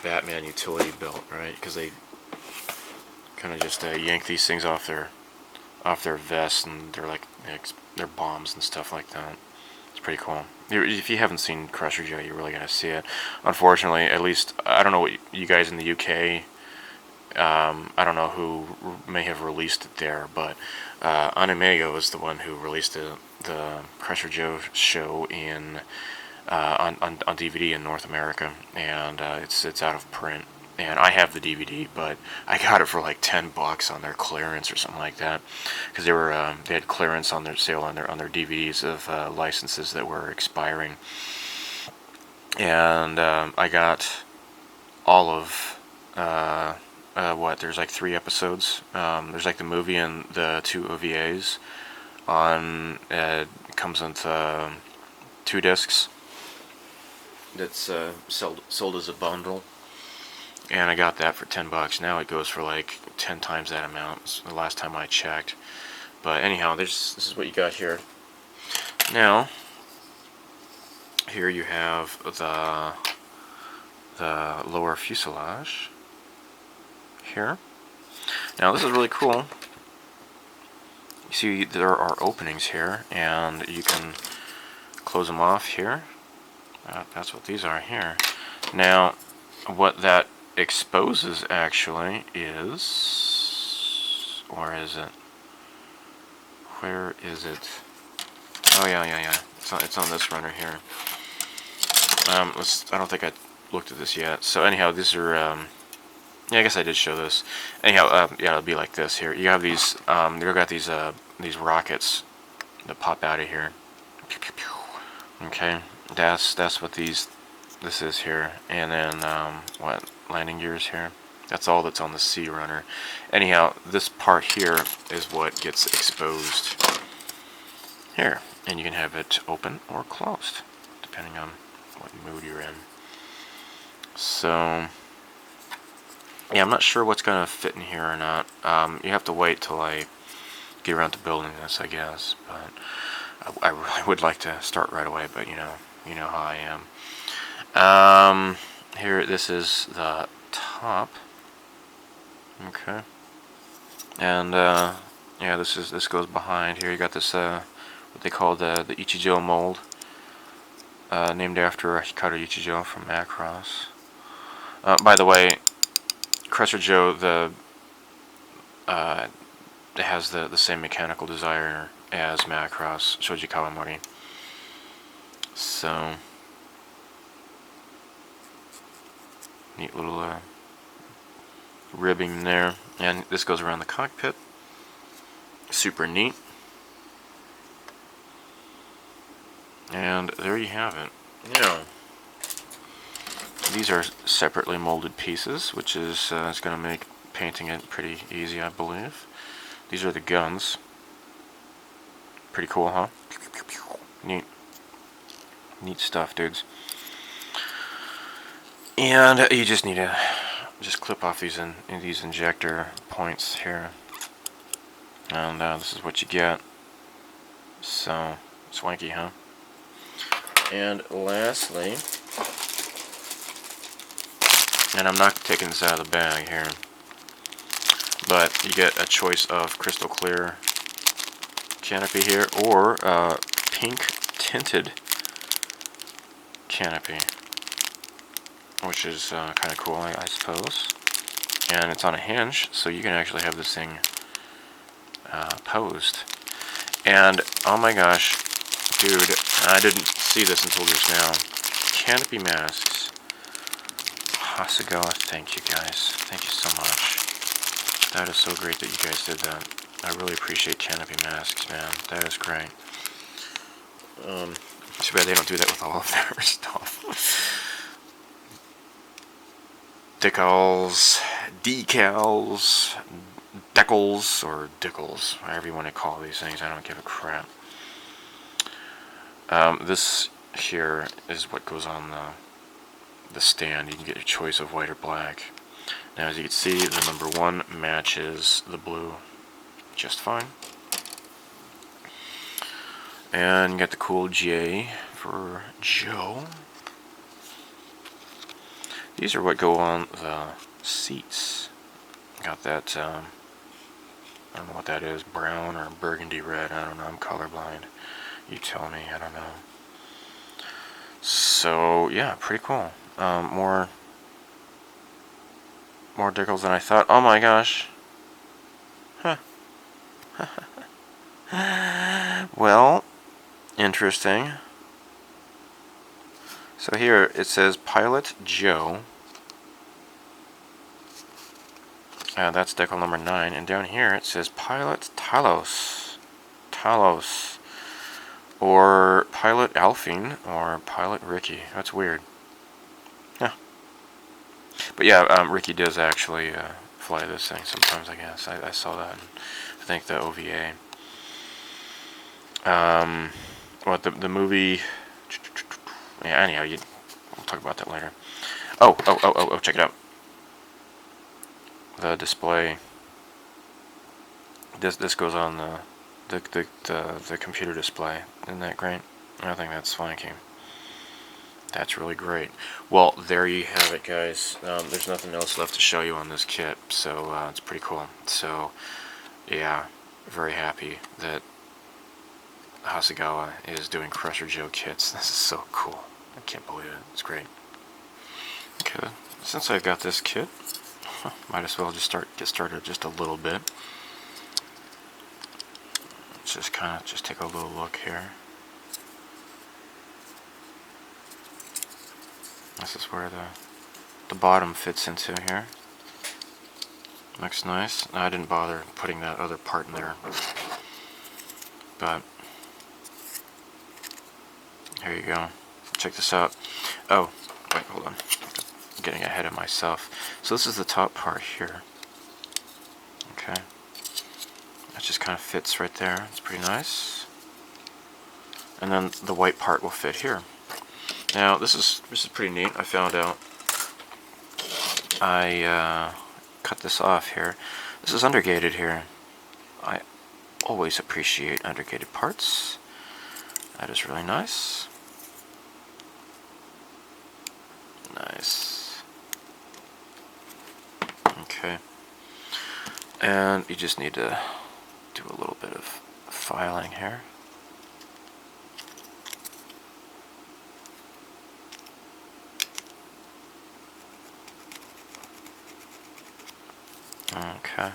Batman utility belt, right? Because they kind of just yank these things off their vests, and they're bombs and stuff like that. It's pretty cool. If you haven't seen Crusher Joe, you're really gonna see it. Unfortunately, at least I don't know what you guys in the UK. I don't know who may have released it there, but Animego is the one who released the Crusher Joe show on DVD in North America, and it's out of print. And I have the DVD, but I got it for like $10 on their clearance or something like that, because they had clearance on their sale on their DVDs of licenses that were expiring. And I got all of there's like 3 episodes. There's like the movie and the 2 OVAs. It comes into 2 discs. That's sold as a bundle. And I got that for $10. Now it goes for like 10 times that amount. It's the last time I checked. But anyhow, this is what you got here. Now, here you have the lower fuselage. Here. Now this is really cool. You see there are openings here, and you can close them off here. That's what these are here. Now, what that exposes actually is, or is it? Where is it? Oh yeah. It's on this runner here. I don't think I looked at this yet. So anyhow, these are Yeah, I guess I did show this. Anyhow, yeah, it'll be like this here. You have these, you've got these rockets that pop out of here. Okay, that's what this is here. And then, what, landing gears here. That's all that's on the Sea Runner. Anyhow, this part here is what gets exposed here. And you can have it open or closed, depending on what mood you're in. So, yeah, I'm not sure what's going to fit in here or not. You have to wait till I get around to building this, I guess. But I really would like to start right away, but you know how I am. Here, this is the top. Okay. And, yeah, this goes behind here. You got this, what they call the Ichijo mold, named after Hikaru Ichijo from Macross. By the way, Crusher Joe, it has the same mechanical designer as Macross, Shoji Kawamori. So, neat little ribbing there. And this goes around the cockpit. Super neat. And there you have it. Yeah. These are separately molded pieces, which is going to make painting it pretty easy, I believe. These are the guns. Pretty cool, huh? Neat. Neat stuff, dudes. And you just need to clip off these these injector points here. And this is what you get. So, swanky, huh? And lastly, and I'm not taking this out of the bag here, but you get a choice of crystal clear canopy here, or pink tinted canopy, which is kind of cool, I suppose. And it's on a hinge, so you can actually have this thing posed. And oh my gosh, dude, I didn't see this until just now. Canopy masks. Hasegawa, thank you guys. Thank you so much. That is so great that you guys did that. I really appreciate canopy masks, man. That is great. Too bad they don't do that with all of their stuff. Decals, decals, or dickles, however you want to call these things. I don't give a crap. This here is what goes on the stand. You can get your choice of white or black. Now, as you can see, the number 1 matches the blue just fine. And you got the cool J for Joe. These are what go on the seats. Got that, I don't know what that is, brown or burgundy red, I don't know, I'm colorblind. You tell me, I don't know. So, yeah, pretty cool. More decals than I thought. Oh my gosh. Huh. Well, interesting. So here it says Pilot Joe. That's decal number 9. And down here it says Pilot Talos. Or Pilot Alphine, or Pilot Ricky. That's weird. Yeah. But yeah, Ricky does actually fly this thing sometimes, I guess. I saw that in, I think, the OVA. What, the movie... Yeah, anyhow, we'll talk about that later. Oh, check it out. The display. This goes on the computer display. Isn't that great? I think that's swanky. That's really great. Well, there you have it, guys. There's nothing else left to show you on this kit, so it's pretty cool. So, yeah, very happy that Hasegawa is doing Crusher Joe kits. This is so cool. I can't believe it. It's great. Okay, since I've got this kit, might as well just get started just a little bit. Let's just take a little look here. This is where the bottom fits into here. Looks nice. I didn't bother putting that other part in there. But here you go. Check this out. Oh, wait, hold on. I'm getting ahead of myself. So this is the top part here. Okay. That just kind of fits right there. It's pretty nice. And then the white part will fit here. Now this is pretty neat. I found out. I cut this off here. This is undergated here. I always appreciate undergated parts. That is really nice. Nice. Okay. And you just need to do a little bit of filing here. Okay.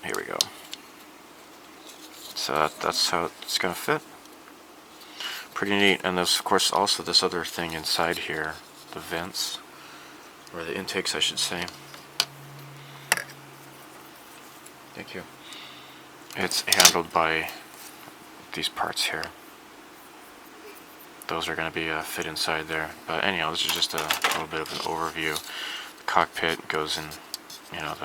Here we go. So that's how it's gonna fit. Pretty neat. And there's of course also this other thing inside here, the vents, or the intakes I should say. Thank you. It's handled by these parts here. Those are going to be fit inside there. But anyhow, this is just a little bit of an overview. The cockpit goes in, you know,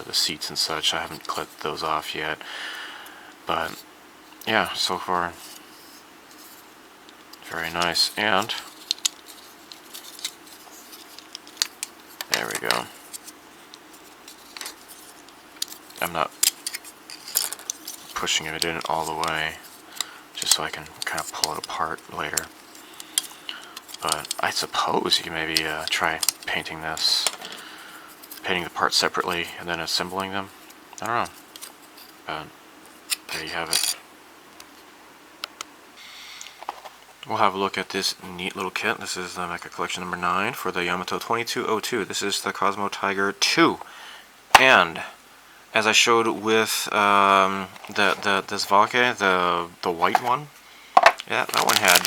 the seats and such. I haven't clipped those off yet. But yeah, so far very nice. And there we go. I'm not pushing it in all the way, just so I can kind of pull it apart later. But I suppose you can maybe try painting the parts separately and then assembling them. I don't know. But there you have it. We'll have a look at this neat little kit. This is the Mecha Collection number 9 for the Yamato 2202. This is the Cosmo Tiger 2. And as I showed with this Valke, the white one, yeah, that one had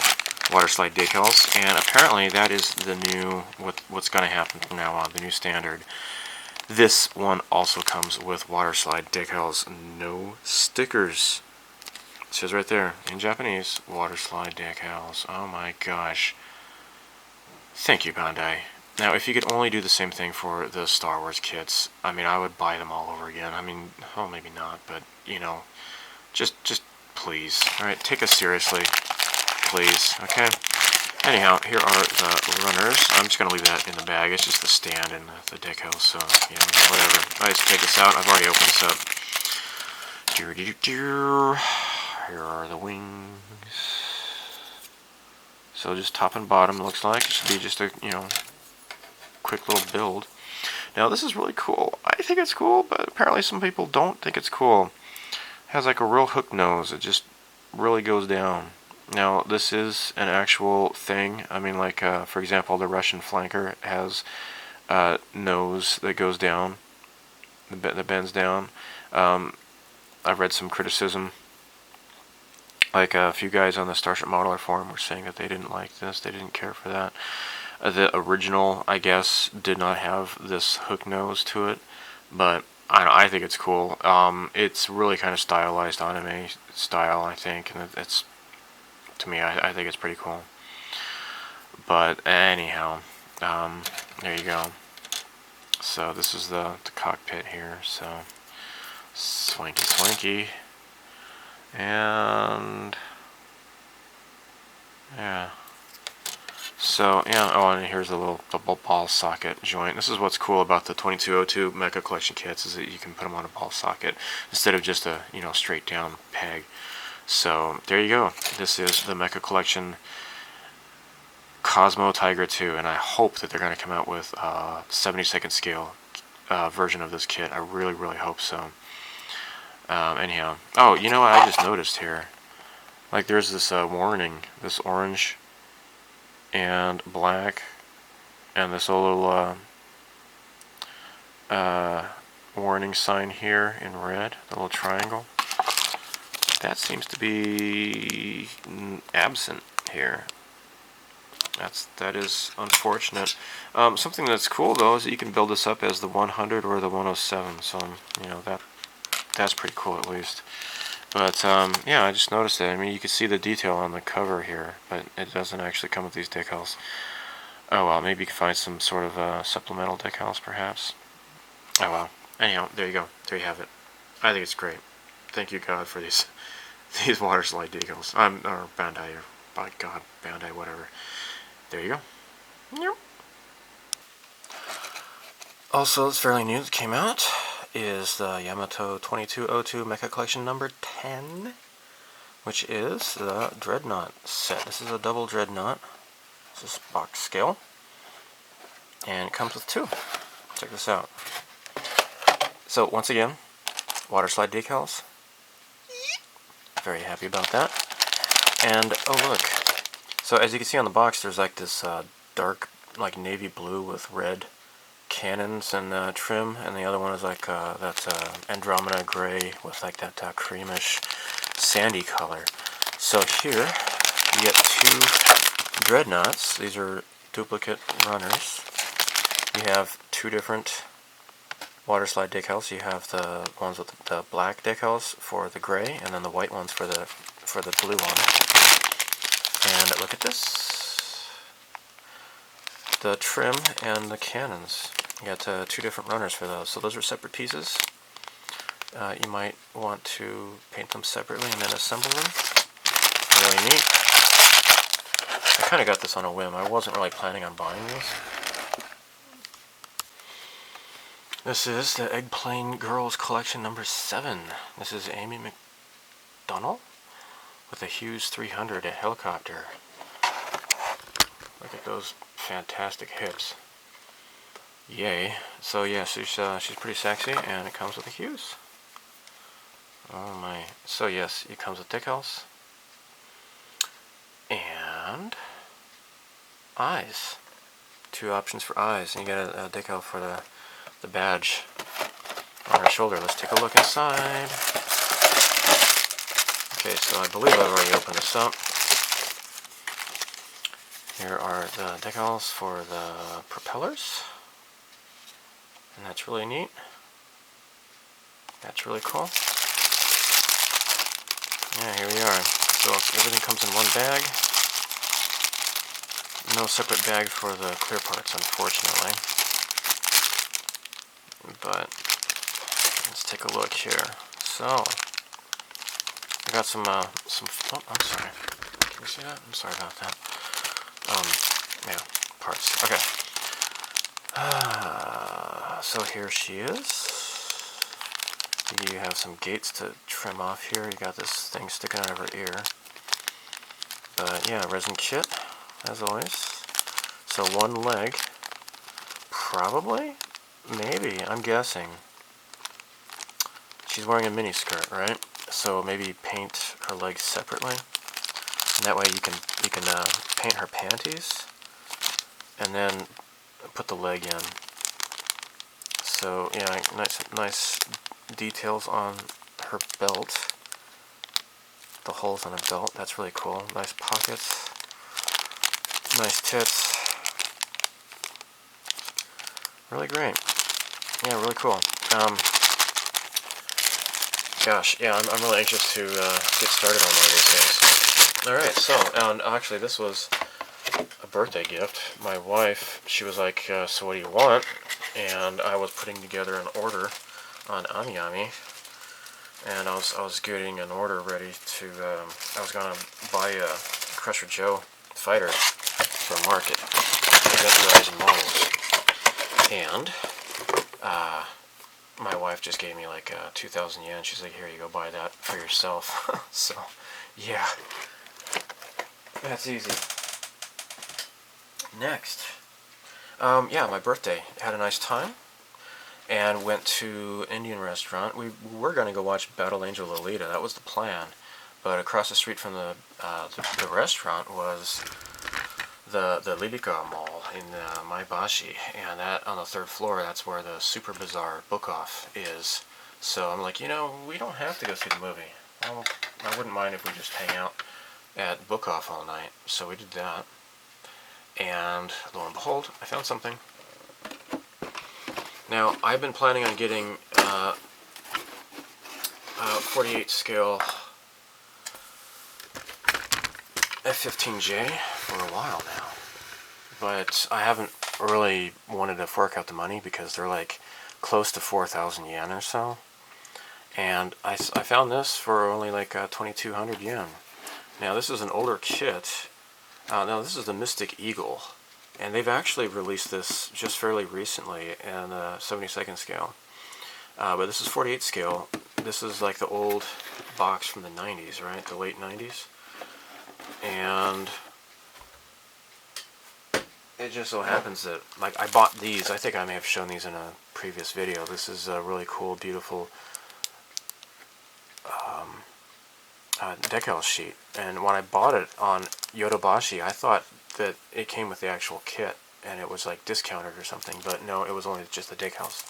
water slide decals, and apparently that is the new, what's going to happen from now on, the new standard. This one also comes with water slide decals, no stickers. It says right there, in Japanese, water slide decals. Oh my gosh. Thank you, Bandai. Now, if you could only do the same thing for the Star Wars kits, I mean, I would buy them all over again. I mean, well, maybe not, but, you know, just please. Alright, take us seriously. Please, okay? Anyhow, here are the runners. I'm just going to leave that in the bag. It's just the stand and the deco, so, you know, whatever. I just take this out. I've already opened this up. Here are the wings. So just top and bottom, looks like. It should be just a, you know, quick little build. Now, this is really cool. I think it's cool, but apparently some people don't think it's cool. It has like a real hook nose. It just really goes down. Now, this is an actual thing. I mean, like, for example, the Russian flanker has a nose that goes down, that bends down. I've read some criticism. Like, a few guys on the Starship Modeler forum were saying that they didn't like this, they didn't care for that. The original, I guess, did not have this hook nose to it, but I don't know, I think it's cool. It's really kind of stylized anime style, I think, and it's, to me, I think it's pretty cool. But anyhow, there you go. So this is the cockpit here, so swanky swanky. And yeah, so yeah, oh, and here's a little ball socket joint. This is what's cool about the 2202 Mecha Collection kits, is that you can put them on a ball socket instead of just a, you know, straight down peg. So there you go. This is the Mecha Collection Cosmo Tiger 2, and I hope that they're going to come out with a 72nd scale version of this kit. I really, really hope so. Anyhow, oh, you know what I just noticed here? Like, there's this warning, this orange and black, and this little warning sign here in red, the little triangle. That seems to be absent here. That is unfortunate. Something that's cool though is that you can build this up as the 100 or the 107. So you know that's pretty cool at least. But yeah, I just noticed that. I mean, you can see the detail on the cover here, but it doesn't actually come with these decals. Oh well, maybe you can find some sort of supplemental decals, perhaps. Oh well. Anyhow, there you go. There you have it. I think it's great. Thank you God for these these water slide decals. Or Bandai, or by God, Bandai, whatever. There you go. Yep. Also, it's fairly new that came out is the Yamato 2202 Mecha Collection number 10, which is the Dreadnought set. This is a double Dreadnought. This is box scale, and it comes with two. Check this out. So once again, water slide decals. Very happy about that. And oh look, so as you can see on the box, there's like this dark, like navy blue with red cannons and trim, and the other one is like that's Andromeda gray with like that creamish sandy color. So here you get two dreadnoughts. These are duplicate runners. You have two different water slide decals. You have the ones with the black decals for the gray, and then the white ones for the blue one. And look at this. The trim and the cannons. You got two different runners for those. So those are separate pieces. You might want to paint them separately and then assemble them. Really neat. I kind of got this on a whim. I wasn't really planning on buying these. This is the Eggplane Girls Collection number 7. This is Amy McDonnell with a Hughes 300, a helicopter. Look at those fantastic hips. Yay. So yeah, she's pretty sexy, and it comes with a Hughes. Oh my. So yes, it comes with decals. And eyes. Two options for eyes. And you get a decal for the badge on her shoulder. Let's take a look inside. Okay, so I believe I've already opened this up. Here are the decals for the propellers. And that's really neat. That's really cool. Yeah, here we are. So everything comes in one bag. No separate bag for the clear parts, unfortunately. But let's take a look here. So I got some. Oh, I'm sorry. Can you see that? I'm sorry about that. Yeah, parts. Okay. So here she is. You have some gates to trim off here. You got this thing sticking out of her ear. But yeah, resin kit, as always. So one leg, probably, maybe, I'm guessing. She's wearing a mini skirt, right? So maybe paint her legs separately. And that way you can paint her panties and then put the leg in. So yeah, nice details on her belt. The holes on her belt, that's really cool. Nice pockets. Nice tits. Really great. Yeah, really cool. Gosh, yeah, I'm really anxious to get started on one of these things. Alright, so, and actually this was a birthday gift. My wife, she was like, so what do you want? And I was putting together an order on AmiAmi, and I was getting an order ready to, I was going to buy a Crusher Joe fighter for a market, Verizon models, and my wife just gave me like 2,000 yen. She's like, here you go, buy that for yourself. So, yeah, that's easy. Next, yeah, my birthday. Had a nice time, and went to an Indian restaurant. We were going to go watch Battle Angel Alita. That was the plan. But across the street from the restaurant was the Lilica Mall in Maebashi, and that on the 3rd floor, that's where the Super Bazaar book-off is. So I'm like, you know, we don't have to go see the movie. I wouldn't mind if we just hang out at book-off all night. So we did that. And lo and behold, I found something. Now, I've been planning on getting 48 scale F-15J for a while now. But I haven't really wanted to fork out the money because they're like close to 4,000 yen or so. And I found this for only like 2,200 yen. Now, this is an older kit. Now, this is the Mystic Eagle. And they've actually released this just fairly recently in 72nd scale. But this is 48 scale. This is like the old box from the 90s, right? The late 90s. And it just so happens that, like, I bought these. I think I may have shown these in a previous video. This is a really cool, beautiful decal sheet. And when I bought it on Yodobashi, I thought that it came with the actual kit, and it was like discounted or something. But no, it was only just the decals.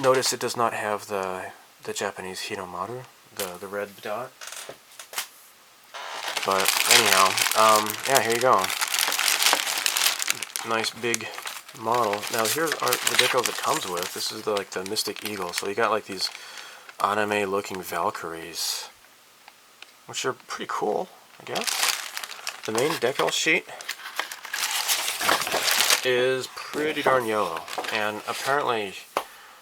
Notice it does not have the Japanese Hinomaru, the red dot. But anyhow, yeah, here you go. Nice big model. Now here are the decals it comes with. This is like the Mystic Eagle. So you got like these anime-looking Valkyries, which are pretty cool, I guess. The main decal sheet is pretty darn yellow, and apparently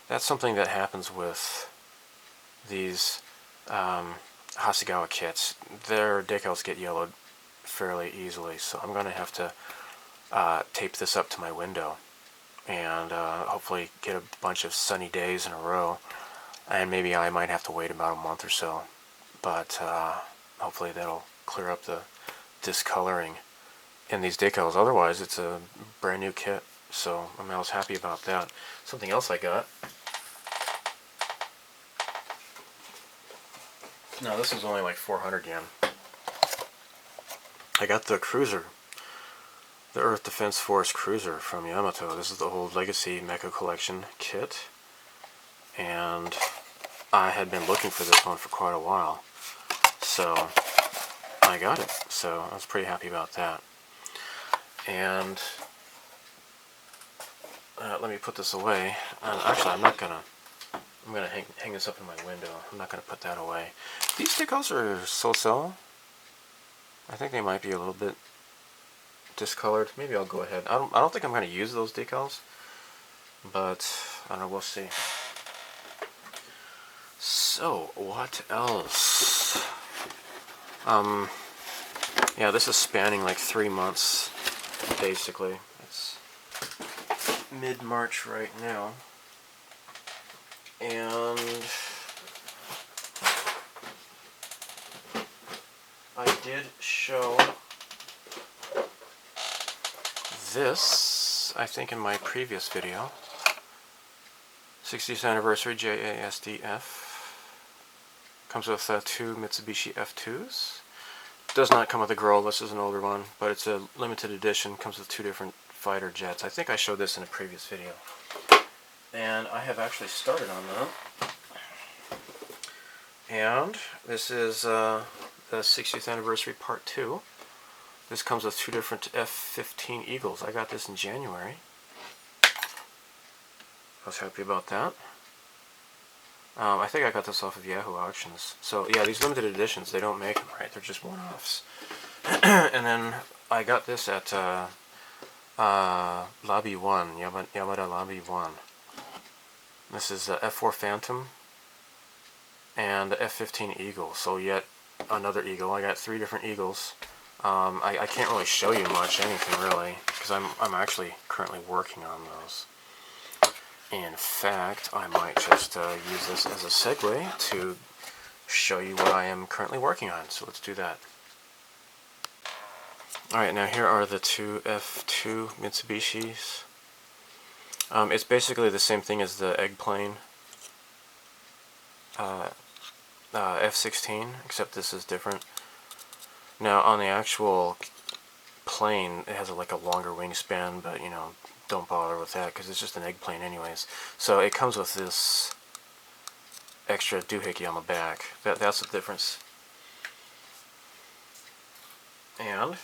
that's something that happens with these Hasegawa kits. Their decals get yellowed fairly easily, so I'm going to have to tape this up to my window and hopefully get a bunch of sunny days in a row, and maybe I might have to wait about a month or so, but hopefully that'll clear up the discoloring in these decals. Otherwise, it's a brand new kit, so I was happy about that. Something else I got. No, this is only like 400 yen. I got the cruiser, the Earth Defense Force cruiser from Yamato. This is the old Legacy Mecha Collection kit, and I had been looking for this one for quite a while, so I got it. So I was pretty happy about that. And let me put this away. Actually, I'm gonna hang this up in my window. I'm not gonna put that away. These decals are so-so. I think they might be a little bit discolored. Maybe I'll go ahead. I don't think I'm gonna use those decals, but I don't know. We'll see. So what else? Yeah, this is spanning like 3 months, basically. It's mid-March right now. And I did show this, I think, in my previous video. 60th anniversary JASDF. Comes with 2 Mitsubishi F2s. Does not come with a girl. This is an older one, but it's a limited edition. Comes with 2 different fighter jets. I think I showed this in a previous video. And I have actually started on that. And this is the 60th anniversary part 2. This comes with 2 different F-15 Eagles. I got this in January. I was happy about that. I think I got this off of Yahoo Auctions. So yeah, these limited editions, they don't make them, right? They're just one-offs. And then I got this at Lobby 1, Yamada Lobby 1. This is the F4 Phantom and the F-15 Eagle. So yet another Eagle. I got 3 different Eagles. I can't really show you much, anything really, because I'm actually currently working on those. In fact, I might just use this as a segue to show you what I am currently working on. So let's do that. Alright, now here are the 2 F2 Mitsubishis. It's basically the same thing as the Eggplane F-16, except this is different. Now, on the actual plane, it has like a longer wingspan, but you know, don't bother with that because it's just an Eggplane anyways. So it comes with this extra doohickey on the back. That's the difference. And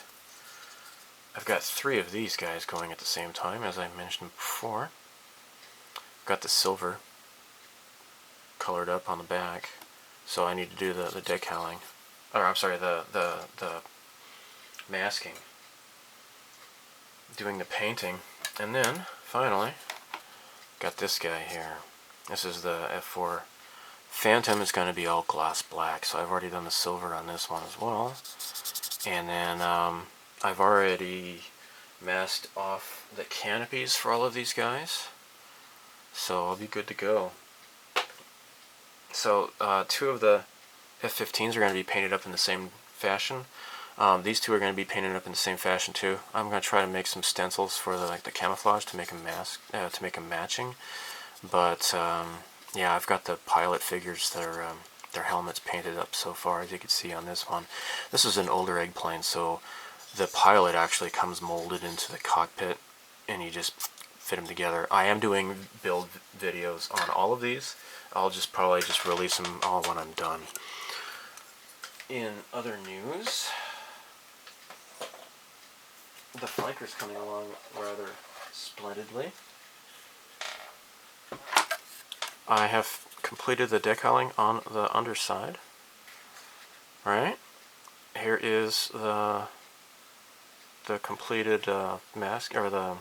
I've got 3 of these guys going at the same time, as I mentioned before. Got the silver colored up on the back, so I need to do the decaling, or I'm sorry, the masking, doing the painting, and then finally got this guy here. This is the F4 Phantom. Is going to be all gloss black, so I've already done the silver on this one as well, and then I've already masked off the canopies for all of these guys, so I'll be good to go. So 2 of the F-15s are going to be painted up in the same fashion. These 2 are going to be painted up in the same fashion too. I'm going to try to make some stencils for the camouflage to make them to make them matching. But yeah, I've got the pilot figures, their helmets painted up so far, as you can see on this one. This is an older Eggplane, so the pilot actually comes molded into the cockpit, and you just fit them together. I am doing build videos on all of these. I'll probably just release them all when I'm done. In other news, the flanker's coming along rather splendidly. I have completed the decaling on the underside. Right? Here is the completed mask, or the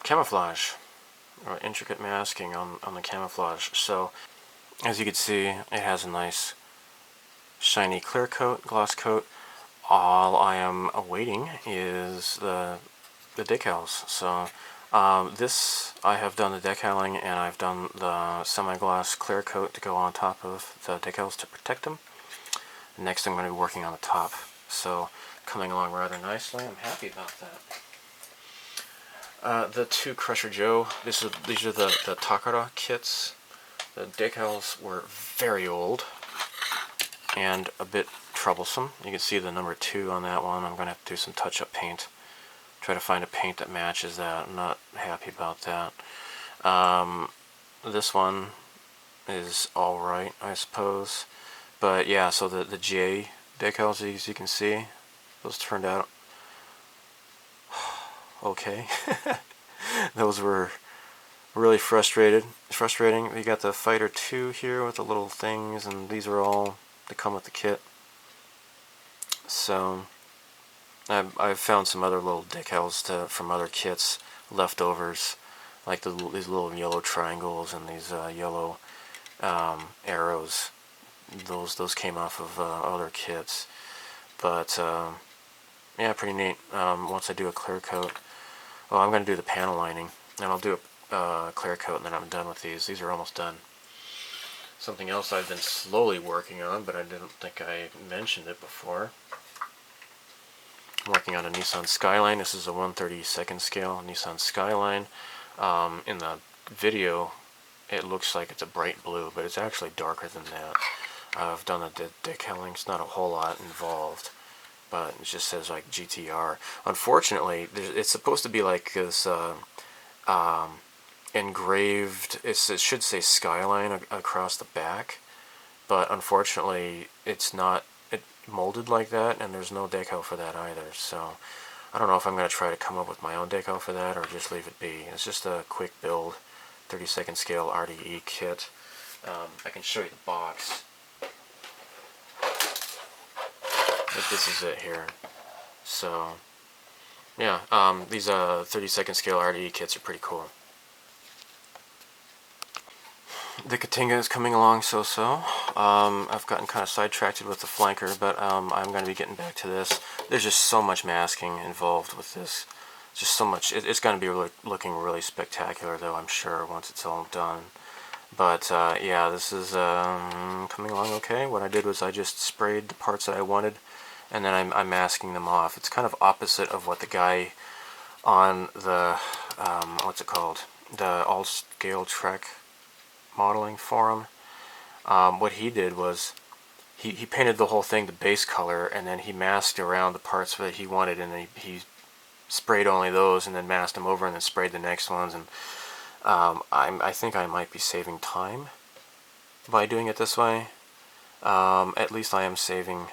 camouflage, or intricate masking on the camouflage. So as you can see, it has a nice shiny clear coat, gloss coat. All I am awaiting is the decals. So this, I have done the decaling, and I've done the semi-gloss clear coat to go on top of the decals to protect them. Next I'm going to be working on the top. So coming along rather nicely. I'm happy about that. The 2 Crusher Joe, these are the Takara kits. The decals were very old and a bit troublesome. You can see the number 2 on that one. I'm going to have to do some touch-up paint. Try to find a paint that matches that. I'm not happy about that. This one is alright, I suppose. But yeah, so the J decals, as you can see, those turned out okay. Those were really frustrating. You got the Fighter 2 here with the little things, and these are all that come with the kit. So I've found some other little decals from other kits, leftovers, like these little yellow triangles and these yellow arrows. Those came off of other kits. But yeah, pretty neat. Once I do a clear coat, well, I'm going to do the panel lining, and I'll do a clear coat, and then I'm done with these. These are almost done. Something else I've been slowly working on, but I didn't think I mentioned it before. I'm working on a Nissan Skyline. This is a 1/32 scale Nissan Skyline. In the video, it looks like it's a bright blue, but it's actually darker than that. I've done the decaling. It's not a whole lot involved, but it just says like GTR. Unfortunately, it's supposed to be like this engraved, it should say Skyline across the back, but unfortunately it's not molded like that, and there's no decal for that either. So I don't know if I'm going to try to come up with my own decal for that, or just leave it be. It's just a quick build, 32nd scale RDE kit. I can show you the box. But this is it here. So yeah, these 32nd scale RDE kits are pretty cool. The Katinga is coming along so-so. I've gotten kind of sidetracked with the flanker, but I'm going to be getting back to this. There's just so much masking involved with this. Just so much. It's going to be looking really spectacular, though, I'm sure, once it's all done. But yeah, this is coming along okay. What I did was I just sprayed the parts that I wanted, and then I'm masking them off. It's kind of opposite of what the guy on the, what's it called? The all-scale Trek modeling forum. What he did was he painted the whole thing the base color, and then he masked around the parts that he wanted, and then he sprayed only those, and then masked them over, and then sprayed the next ones. And I think I might be saving time by doing it this way. At least I am saving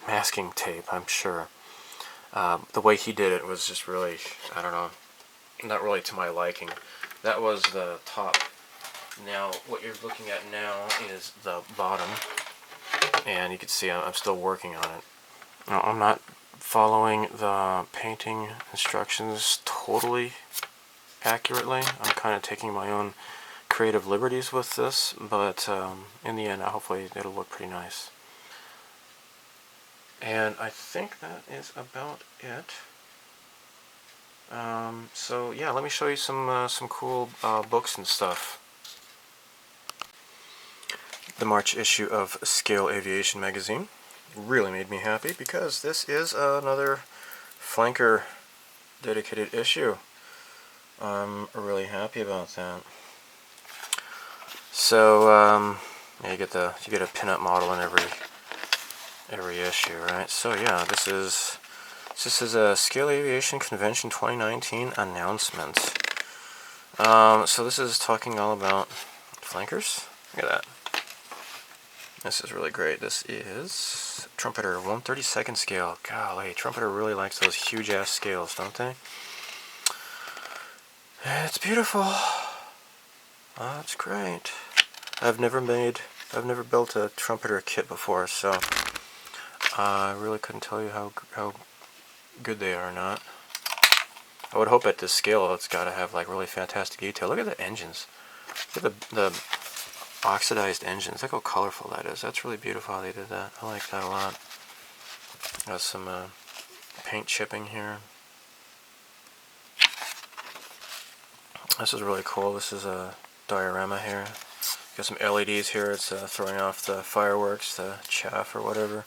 masking tape, I'm sure. The way he did it was just really, I don't know, not really to my liking. That was the top. Now, what you're looking at now is the bottom, and you can see I'm still working on it. Now, I'm not following the painting instructions totally accurately. I'm kind of taking my own creative liberties with this, but in the end, hopefully it'll look pretty nice. And I think that is about it. So yeah, let me show you some cool books and stuff. The March issue of Scale Aviation magazine really made me happy because this is another flanker dedicated issue. I'm really happy about that. So yeah, you get a pinup model in every issue, right? So yeah, this is a Scale Aviation Convention 2019 announcement. So this is talking all about flankers. Look at that. This is really great. This is Trumpeter 1/32 scale. Golly, Trumpeter really likes those huge ass scales, don't they? It's beautiful. That's great. I've never built a Trumpeter kit before, so I really couldn't tell you how good they are or not. I would hope at this scale it's got to have like really fantastic detail. Look at the engines. Look at the oxidized engines. Look how colorful that is. That's really beautiful how they did that. I like that a lot. Got some paint chipping here. This is really cool. This is a diorama here. Got some LEDs here. It's throwing off the fireworks, the chaff or whatever.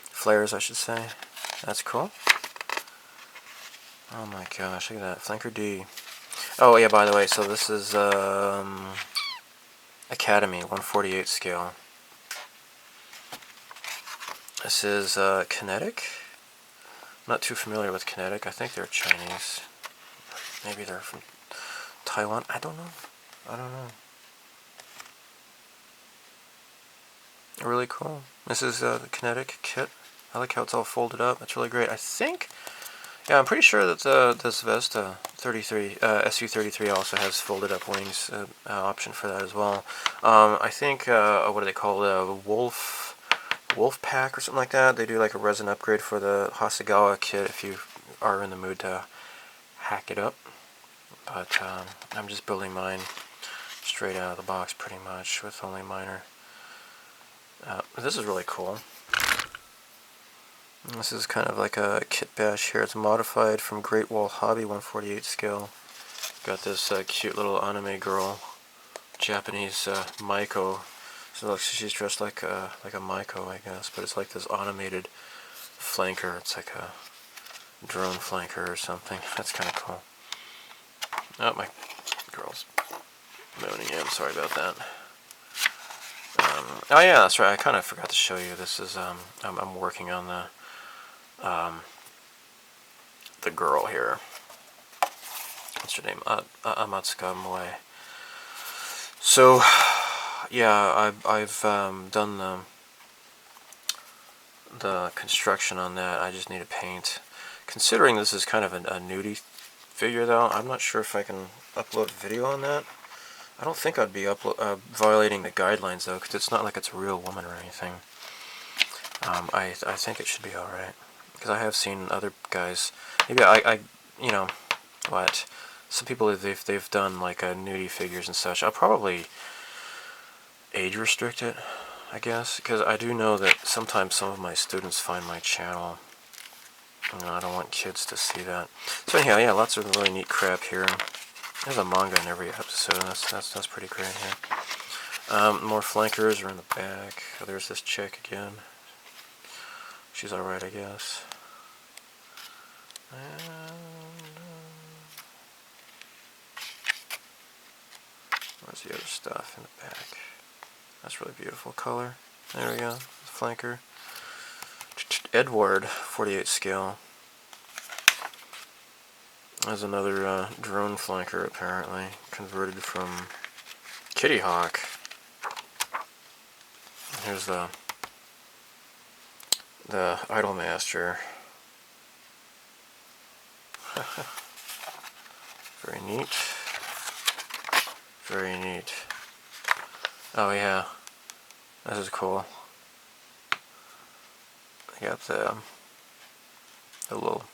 Flares, I should say. That's cool. Oh my gosh, look at that. Flanker D. Oh yeah, by the way, so this is Academy 1/48 scale. This is Kinetic. I'm not too familiar with Kinetic. I think they're Chinese. Maybe they're from Taiwan. I don't know. Really cool. This is the Kinetic kit. I like how it's all folded up. It's really great. I think, yeah, I'm pretty sure that this Vesta 33, SU-33 also has folded up wings option for that as well. I think, what do they call it? Wolf Pack or something like that. They do like a resin upgrade for the Hasegawa kit if you are in the mood to hack it up. But I'm just building mine straight out of the box pretty much with only minor. This is really cool. This is kind of like a kit bash here. It's modified from Great Wall Hobby 1/48 scale. Got this cute little anime girl, Japanese Maiko. So looks she's dressed like a Maiko, I guess, but it's like this automated flanker. It's like a drone flanker or something. That's kind of cool. Oh, my girl's moaning. Yeah, I'm sorry about that. Oh yeah, that's right. I kind of forgot to show you. This is I'm working on the girl here. What's her name? Amatsuka Moe. So yeah, I've done the construction on that. I just need to paint. Considering this is kind of a nudie figure, though, I'm not sure if I can upload video on that. I don't think I'd be violating the guidelines, though, because it's not like it's a real woman or anything. I think it should be alright. Because I have seen other guys, maybe I you know, what, some people, they've done like nudie figures and such. I'll probably age restrict it, I guess, because I do know that sometimes some of my students find my channel. You know, I don't want kids to see that. So anyhow, yeah, lots of really neat crap here. There's a manga in every episode. That's pretty great here. More flankers are in the back. Oh, there's this chick again. She's alright, I guess. And, where's the other stuff in the back? That's really beautiful color. There we go. Flanker. Edward 48 scale. There's another drone flanker, apparently, converted from Kitty Hawk. Here's the the Idolmaster. Very neat. Very neat. Oh yeah, this is cool. I got the little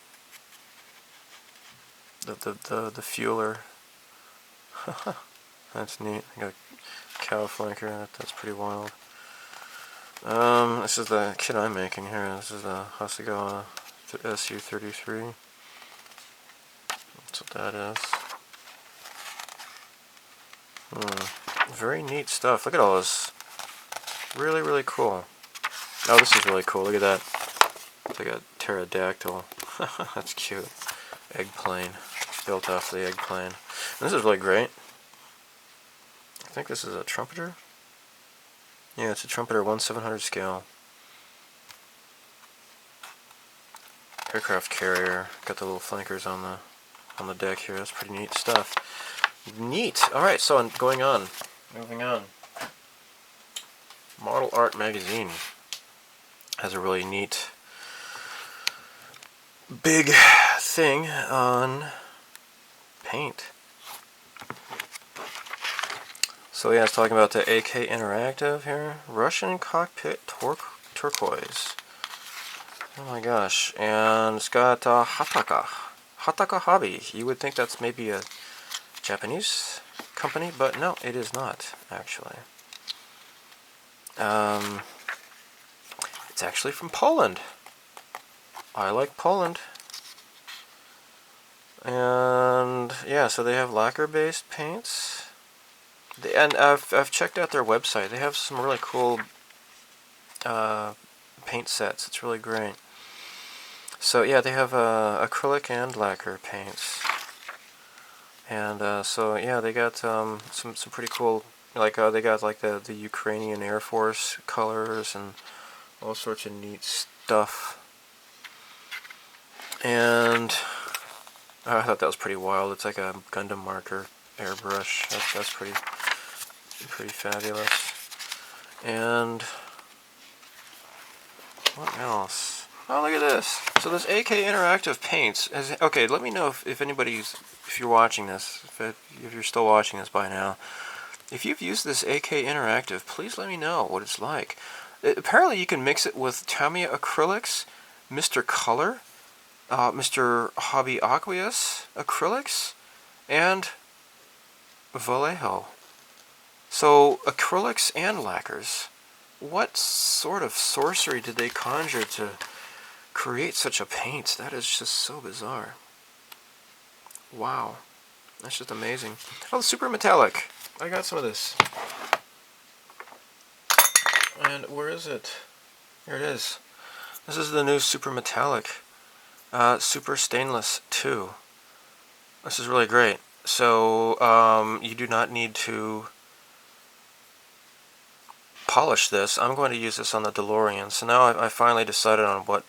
the fueler. That's neat. I got a cow flanker. That's pretty wild. This is the kit I'm making here. This is the Hasegawa SU-33. That's what that is. Very neat stuff. Look at all this. Really, really cool. Oh, this is really cool. Look at that. It's like a pterodactyl. That's cute. Eggplane. Built off the Eggplane. And this is really great. I think this is a trumpeter. Yeah, it's a trumpeter 1/700 scale. Aircraft carrier. Got the little flankers on the deck here. That's pretty neat stuff. Neat. All right, so going on. Moving on. Model Art Magazine has a really neat big thing on paint. So yeah, it's talking about the AK Interactive here. Russian Cockpit Turquoise. Oh my gosh. And it's got Hataka Hobby. You would think that's maybe a Japanese company, but no, it is not, actually. It's actually from Poland. I like Poland. And yeah, so they have lacquer-based paints. And I've checked out their website. They have some really cool paint sets. It's really great. So yeah, they have acrylic and lacquer paints. And so yeah, they got some pretty cool. Like they got like the Ukrainian Air Force colors and all sorts of neat stuff. And I thought that was pretty wild. It's like a Gundam marker airbrush. That's pretty fabulous. And what else? Oh, look at this. So this AK Interactive Paints has, okay, let me know if you're watching this, if you're still watching this by now. If you've used this AK Interactive, please let me know what it's like. Apparently you can mix it with Tamiya acrylics, Mr. Color, Mr. Hobby Aqueous acrylics, and Vallejo. So acrylics and lacquers. What sort of sorcery did they conjure to create such a paint? That is just so bizarre. Wow. That's just amazing. Oh, super metallic. I got some of this. And where is it? Here it is. This is the new super metallic. Super Stainless 2. This is really great. So, you do not need to polish this. I'm going to use this on the DeLorean. So now I finally decided on what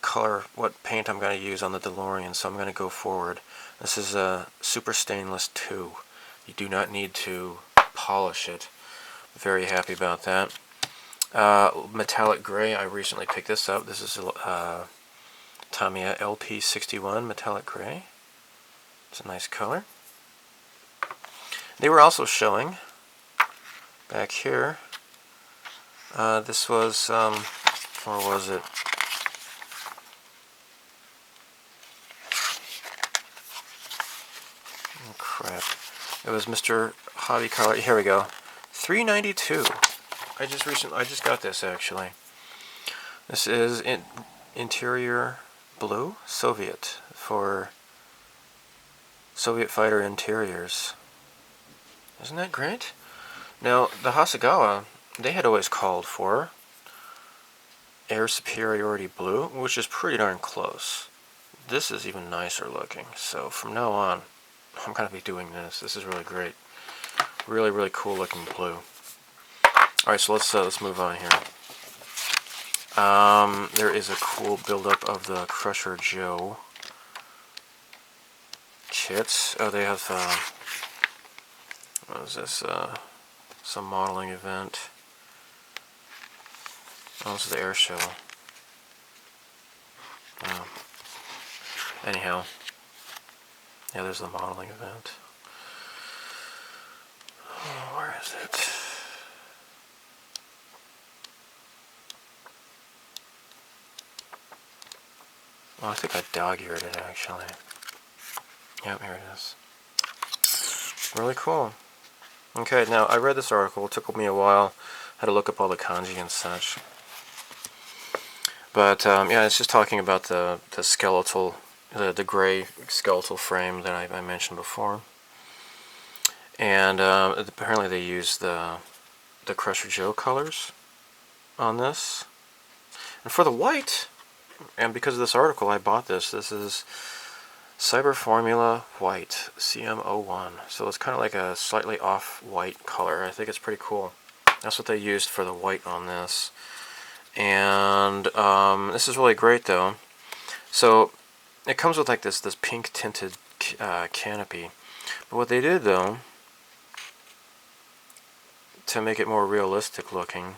color, what paint I'm going to use on the DeLorean. So I'm going to go forward. This is a Super Stainless 2. You do not need to polish it. Very happy about that. Metallic gray. I recently picked this up. This is Tamiya LP61 metallic gray. It's a nice color. They were also showing back here. This was where was it? Oh crap! It was Mr. Hobby Color. Here we go. $3.92. I just got this actually. This is interior blue Soviet for Soviet fighter interiors. Isn't that great? Now the Hasegawa, they had always called for air superiority blue, which is pretty darn close. This is even nicer looking. So from now on, I'm gonna be doing this. This is really great. Really, really cool looking blue. Alright, so let's move on here. There is a cool build-up of the Crusher Joe kits. Oh, they have, what is this, some modeling event. Oh, this is the air show. Anyhow, yeah, there's the modeling event. Oh, where is it? Oh, I think I dog-eared it, actually. Yep, here it is. Really cool. Okay, now, I read this article. It took me a while. Had to look up all the kanji and such. But, yeah, it's just talking about the skeletal, the gray skeletal frame that I mentioned before. And apparently they used the Crusher Joe colors on this. And for the white, and because of this article, I bought this. This is Cyber Formula White, CM01. So it's kind of like a slightly off-white color. I think it's pretty cool. That's what they used for the white on this. And this is really great, though. So it comes with like this pink tinted canopy. But what they did, though, to make it more realistic looking,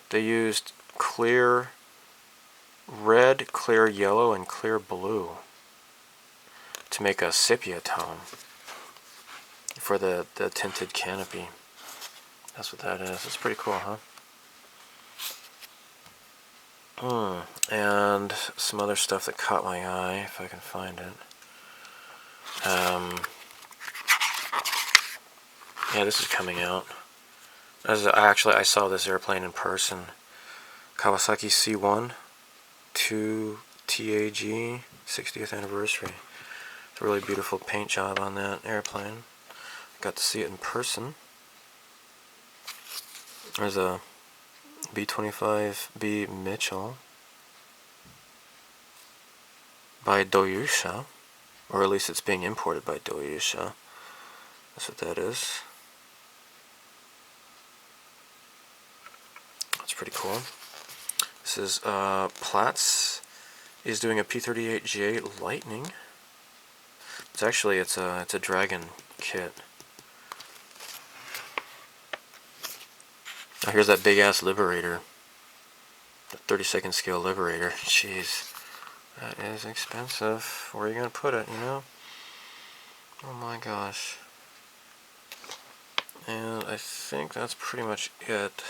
they used clear red, clear yellow, and clear blue to make a sepia tone for the tinted canopy. That's what that is. It's pretty cool, huh? And some other stuff that caught my eye, if I can find it. Yeah, this is coming out. I saw this airplane in person. Kawasaki C1 2 TAG 60th anniversary. It's a really beautiful paint job on that airplane. Got to see it in person. There's a B-25B Mitchell by Doyusha, or at least it's being imported by Doyusha. That's what that is. That's pretty cool. This is Platts is doing a P-38J Lightning. It's actually it's a Dragon kit. Oh, here's that big ass Liberator. The 32nd scale Liberator. Jeez. That is expensive. Where are you gonna put it, you know? Oh my gosh. And I think that's pretty much it.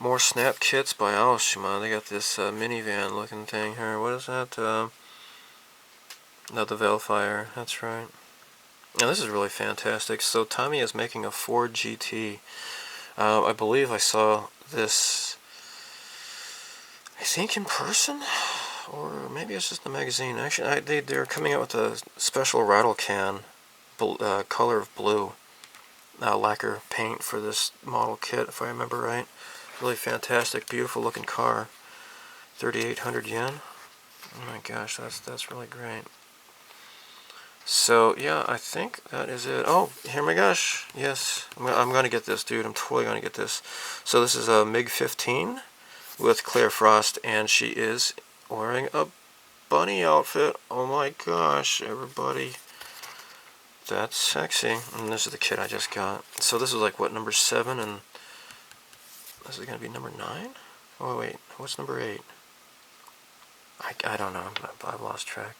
More snap kits by Aoshima. They got this minivan looking thing here. What is that? No, the Veilfire. That's right. Now this is really fantastic. So Tommy is making a Ford GT. I believe I saw this, I think in person, or maybe it's just the magazine. Actually, they're coming out with a special rattle can, color of blue, lacquer paint for this model kit, if I remember right. Really fantastic, beautiful looking car. 3,800 yen. Oh my gosh, that's really great. So yeah, I think that is it. Oh, oh my gosh, yes, I'm gonna get this, dude. I'm totally gonna get this. So this is a MiG-15 with Claire Frost, and she is wearing a bunny outfit. Oh my gosh, everybody, that's sexy. And this is the kit I just got. So this is like what, number 7, and this is gonna be number 9. Oh wait, what's number 8? I don't know. I've lost track.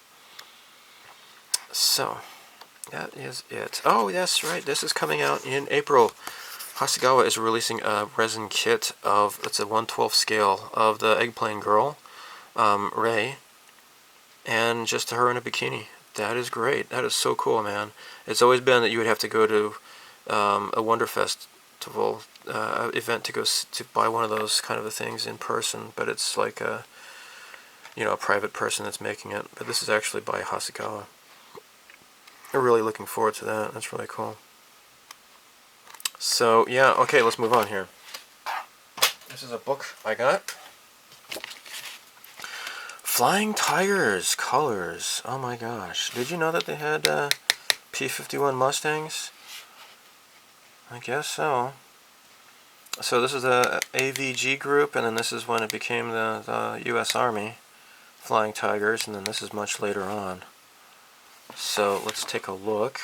So, that is it. Oh, that's right. This is coming out in April. Hasegawa is releasing a resin kit of, it's a 1/12 scale of the Eggplane girl, Rei, and just her in a bikini. That is great. That is so cool, man. It's always been that you would have to go to a Wonder Festival event to go to buy one of those kind of things in person, but it's like a, you know, a private person that's making it. But this is actually by Hasegawa. I'm really looking forward to that. That's really cool. So, yeah, okay, let's move on here. This is a book I got. Flying Tigers colors. Oh my gosh. Did you know that they had P-51 Mustangs? I guess so. So this is the AVG group, and then this is when it became the U.S. Army Flying Tigers, and then this is much later on. So let's take a look.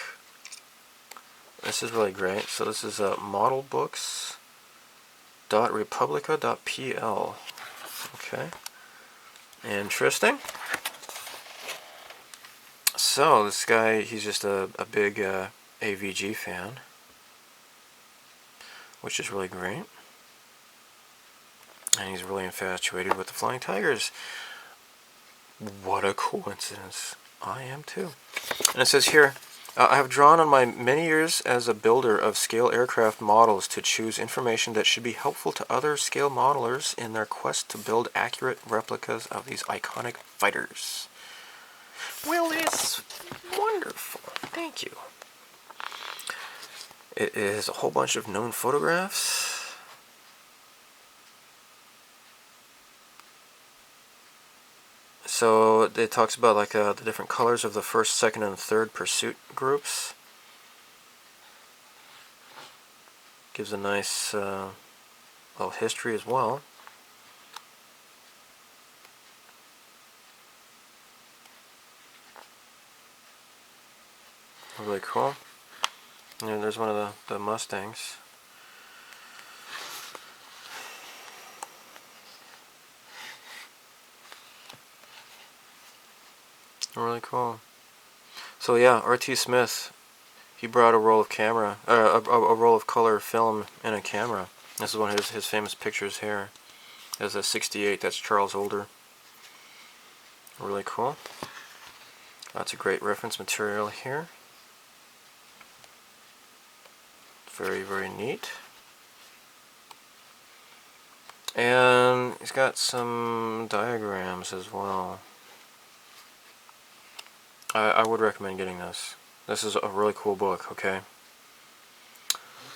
This is really great. So this is modelbooks.republica.pl. Okay. Interesting. So this guy, he's just a big AVG fan, which is really great. And he's really infatuated with the Flying Tigers. What a coincidence. I am too. And it says here, I have drawn on my many years as a builder of scale aircraft models to choose information that should be helpful to other scale modelers in their quest to build accurate replicas of these iconic fighters. Well, it's wonderful. Thank you. It is a whole bunch of known photographs. So it talks about like the different colors of the first, second, and third pursuit groups. Gives a nice little history as well. Really cool. And there's one of the Mustangs. Really cool. So yeah, R.T. Smith, he brought a roll of camera, a roll of color film and a camera. This is one of his famous pictures here. There's a 68, that's Charles Older. Really cool. Lots of great reference material here. Very, very neat. And he's got some diagrams as well. I would recommend getting this. This is a really cool book, okay?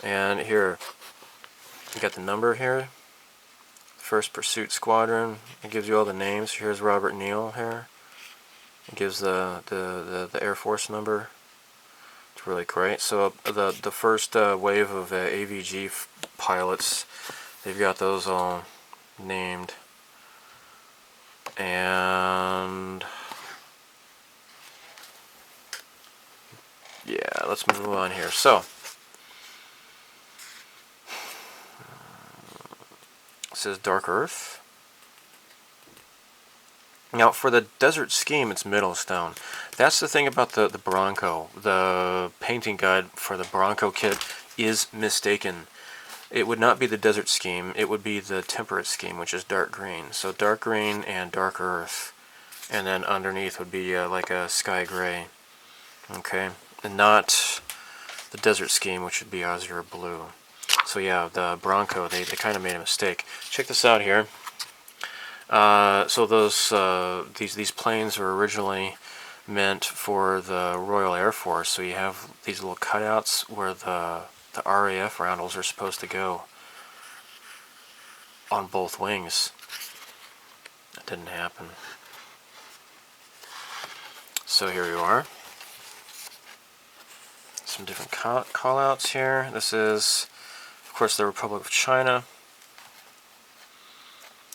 And here, you got the number here. First Pursuit Squadron. It gives you all the names. Here's Robert Neal here. It gives the Air Force number. It's really great. So the first wave of AVG pilots, they've got those all named. And yeah, let's move on here. So, it says Dark Earth. Now, for the desert scheme, it's Middlestone. That's the thing about the Bronco. The painting guide for the Bronco kit is mistaken. It would not be the desert scheme. It would be the temperate scheme, which is dark green. So dark green and dark earth. And then underneath would be like a sky gray. Okay? And not the desert scheme, which would be azure blue. So yeah, the Bronco, they kind of made a mistake. Check this out here. So these planes were originally meant for the Royal Air Force. So you have these little cutouts where the RAF roundels are supposed to go on both wings. That didn't happen. So here you are. Some different call-outs here. This is, of course, the Republic of China.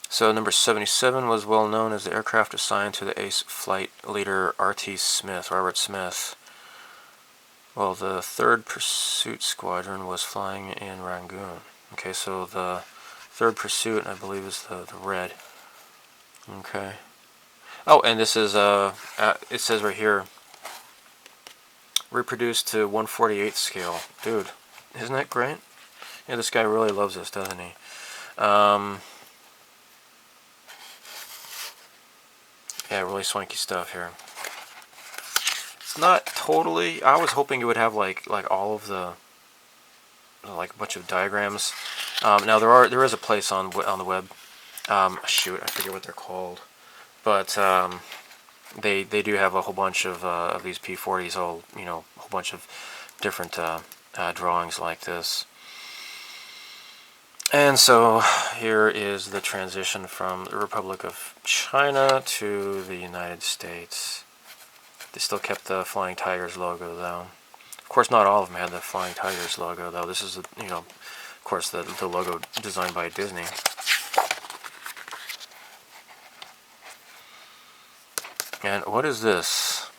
So number 77 was well known as the aircraft assigned to the ace flight leader R.T. Smith, Robert Smith. Well, the 3rd Pursuit Squadron was flying in Rangoon. Okay, so the 3rd Pursuit, I believe, is the red. Okay. Oh, and this is, it says right here, reproduced to 1/48 scale. Dude, isn't that great? Yeah, this guy really loves this, doesn't he? Yeah, really swanky stuff here. It's not totally. I was hoping it would have like all of the like a bunch of diagrams. Now there is a place on the web. Shoot, I forget what they're called, but they do have a whole bunch of these P40s. All a whole bunch of different drawings like this. And so here is the transition from the Republic of China to the United States. They still kept the Flying Tigers logo, though. Of course, not all of them had the Flying Tigers logo, though. This is, of course, the logo designed by Disney. And what is this?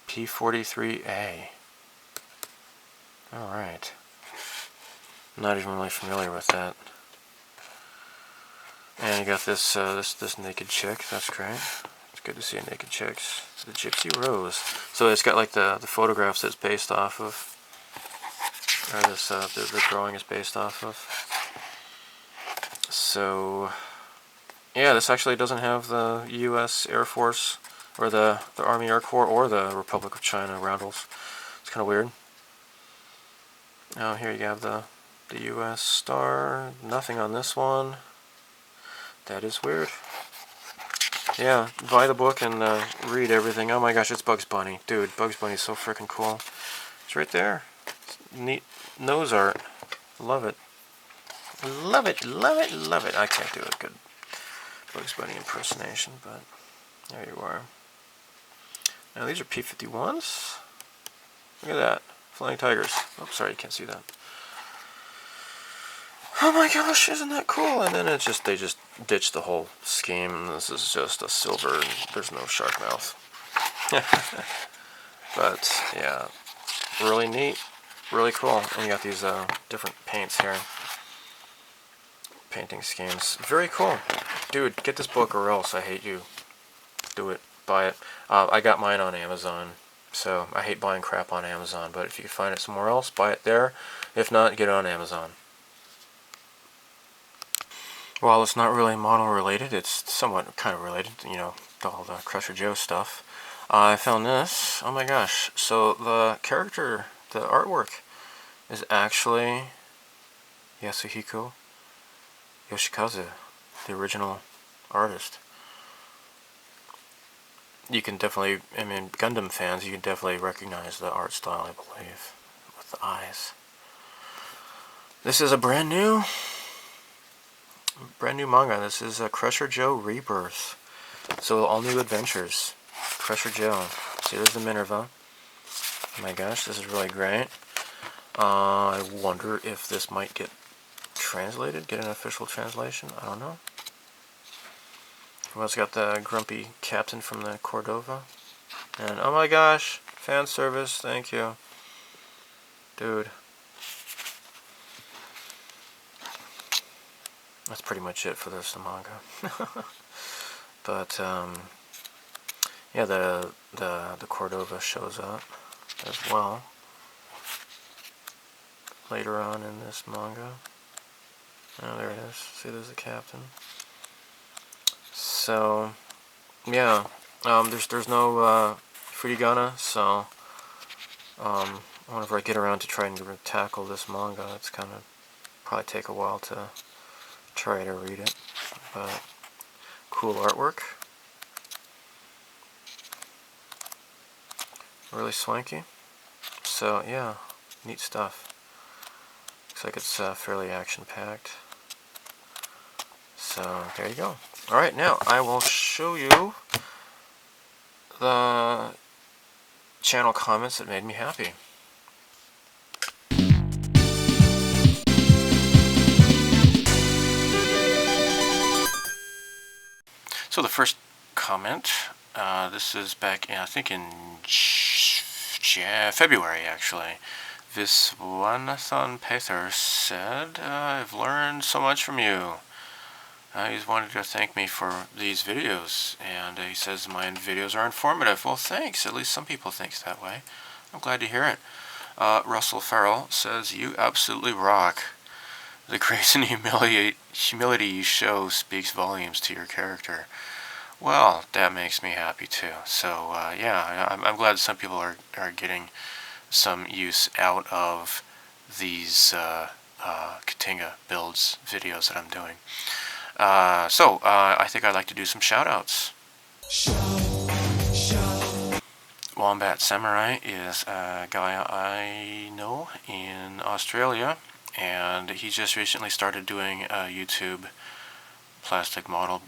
P-43A. Alright. I'm not even really familiar with that. And you got this this naked chick. That's great. It's Good to see a naked chicks. The Gypsy Rose. So it's got like the photographs that it's based off of. Or this, the drawing is based off of. So, yeah, this actually doesn't have the U.S. Air Force, or the Army Air Corps, or the Republic of China roundels. It's kind of weird. Now here you have the U.S. star. Nothing on this one. That is weird. Yeah, buy the book and read everything. Oh my gosh, it's Bugs Bunny. Dude, Bugs Bunny's so freaking cool. It's right there. It's neat nose art. Love it. Love it, love it, love it. I can't do a good Bugs Bunny impersonation, but there you are. Now these are P-51s. Look at that. Flying Tigers. Oh, sorry, you can't see that. Oh my gosh, isn't that cool? And then they just ditched the whole scheme, and this is just a silver, and there's no shark mouth. But, yeah, really neat, really cool. And you got these different paints here. Painting schemes. Very cool. Dude, get this book or else I hate you. Do it. Buy it. I got mine on Amazon, so I hate buying crap on Amazon, but if you can find it somewhere else, buy it there. If not, get it on Amazon. While it's not really model related, it's somewhat kind of related, you know, to all the Crusher Joe stuff. I found this. Oh my gosh. So the character, the artwork, is actually Yasuhiko Yoshikazu, the original artist. You can definitely, I mean, Gundam fans, you can definitely recognize the art style, I believe, with the eyes. This is a brand new manga. This is a Crusher Joe Rebirth. So all new adventures. Crusher Joe. See, there's the Minerva. Oh my gosh, this is really great. I wonder if this might get translated, get an official translation. I don't know. We've also got the grumpy captain from the Cordova. And oh my gosh, fan service, thank you. Dude. That's pretty much it for this manga. But yeah, the Cordova shows up as well later on in this manga. Oh, there it is. See, there's the captain. So yeah, there's no Furigana, so whenever I get around to trying to tackle this manga, it's kind of probably take a while to try to read it, but cool artwork, really swanky. So yeah, neat stuff. Looks like it's fairly action-packed. So there you go. Alright, now I will show you the channel comments that made me happy. So the first comment, this is back in, I think in February actually. Viswanathan Pether said, I've learned so much from you. He's wanted to thank me for these videos, and he says my videos are informative. Well, thanks. At least some people think that way. I'm glad to hear it. Russell Farrell says, you absolutely rock. The grace and humility you show speaks volumes to your character. Well, that makes me happy too. So, yeah, I'm glad some people are getting some use out of these Katinga builds videos that I'm doing. So, I think I'd like to do some shout-outs. Wombat Samurai is a guy I know in Australia, and he just recently started doing a YouTube plastic model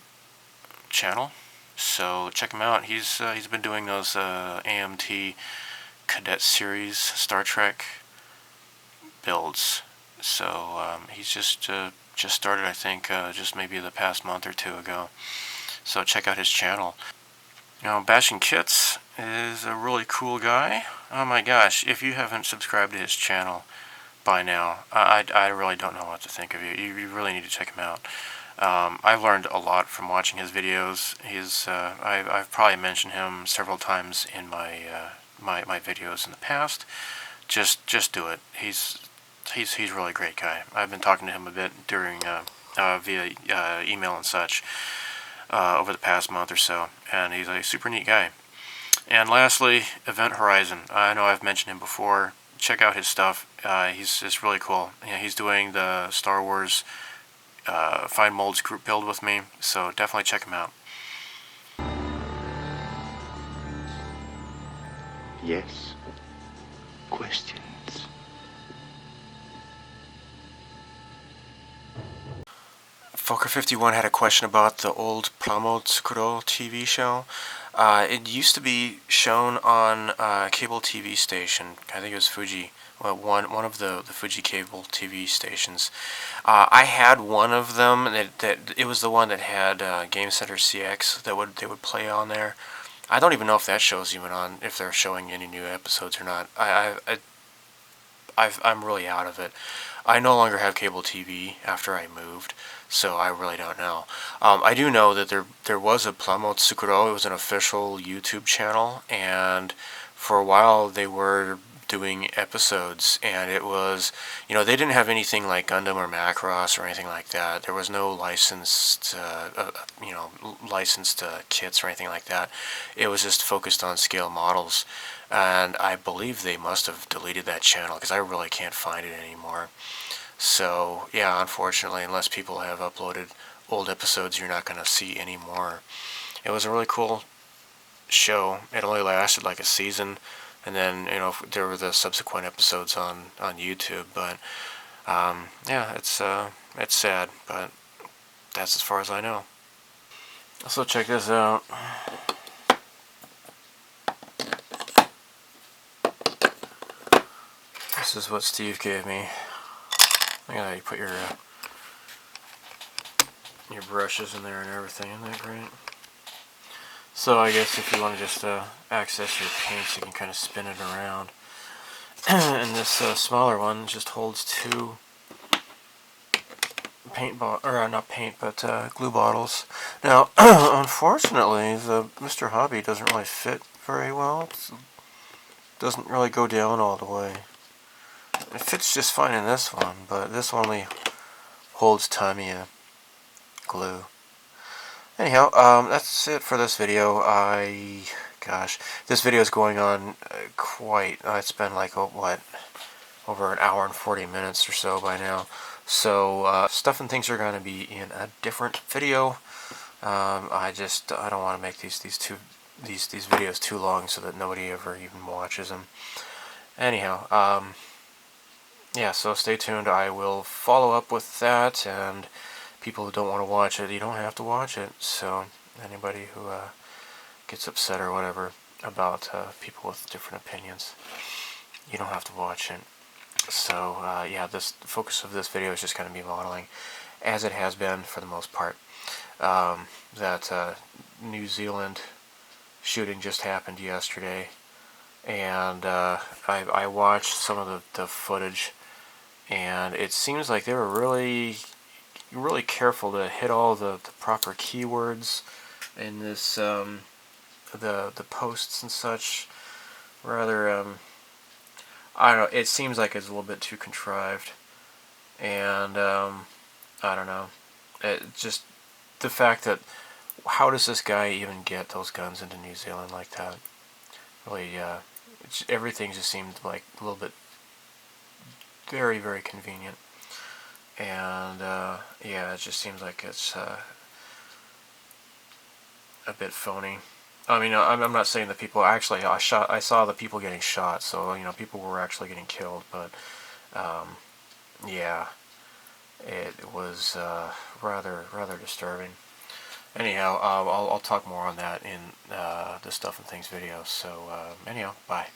channel. So check him out. He's been doing those AMT Cadet Series Star Trek builds. So he's just started, I think, just maybe the past month or two ago. So check out his channel. Now, Bashing Kits is a really cool guy. Oh my gosh, if you haven't subscribed to his channel by now, I really don't know what to think of you. You really need to check him out. I've learned a lot from watching his videos. I've probably mentioned him several times in my videos in the past. Just do it. He's a really great guy. I've been talking to him a bit during via email and such over the past month or so, and he's a super neat guy. And lastly, Event Horizon. I know I've mentioned him before. Check out his stuff. He's just really cool. Yeah, he's doing the Star Wars Find Molds group build with me, so definitely check him out. Yes. Questions. Fokker51 had a question about the old Plamo Tsukuro TV show. It used to be shown on a cable TV station. I think it was Fuji. Well, one of the Fuji cable TV stations. I had one of them. That it was the one that had Game Center CX that they would play on there. I don't even know if that show's even on, if they're showing any new episodes or not. I'm really out of it. I no longer have cable TV after I moved, so I really don't know. I do know that there was a Plamo Tsukuro. It was an official YouTube channel, and for a while they were doing episodes, and it was, they didn't have anything like Gundam or Macross or anything like that. There was no licensed kits or anything like that. It was just focused on scale models, and I believe they must have deleted that channel because I really can't find it anymore. So yeah, unfortunately, unless people have uploaded old episodes, you're not going to see anymore. It was a really cool show. It only lasted like a season, and then there were the subsequent episodes on YouTube. But yeah, it's sad, but that's as far as I know. So check this out. This is what Steve gave me. Look at how you put your brushes in there and everything. Isn't that great? So I guess if you want to just access your paints, you can kind of spin it around. And this smaller one just holds two glue bottles. Now, unfortunately, the Mr. Hobby doesn't really fit very well. It doesn't really go down all the way. It fits just fine in this one, but this one only holds Tamiya glue. Anyhow, that's it for this video. This video is going on it's been like, over an hour and 40 minutes or so by now. So, stuff and things are going to be in a different video. I don't want to make these videos too long so that nobody ever even watches them. Anyhow, yeah, so stay tuned. I will follow up with that, and people who don't want to watch it, you don't have to watch it. So anybody who gets upset or whatever about people with different opinions, you don't have to watch it. So yeah, the focus of this video is just going to be modeling, as it has been for the most part. That New Zealand shooting just happened yesterday, and I watched some of the footage, and it seems like they were really careful to hit all the proper keywords in this the posts and such. Rather I don't know, it seems like it's a little bit too contrived, and I don't know, it just the fact that how does this guy even get those guns into New Zealand like that? Really, everything just seemed like a little bit very, very convenient. And yeah, it just seems like it's a bit phony. I mean, I'm not saying that people actually I saw the people getting shot, so people were actually getting killed, but yeah, it was rather disturbing. Anyhow, I'll talk more on that in the Stuff and Things video. So anyhow, bye.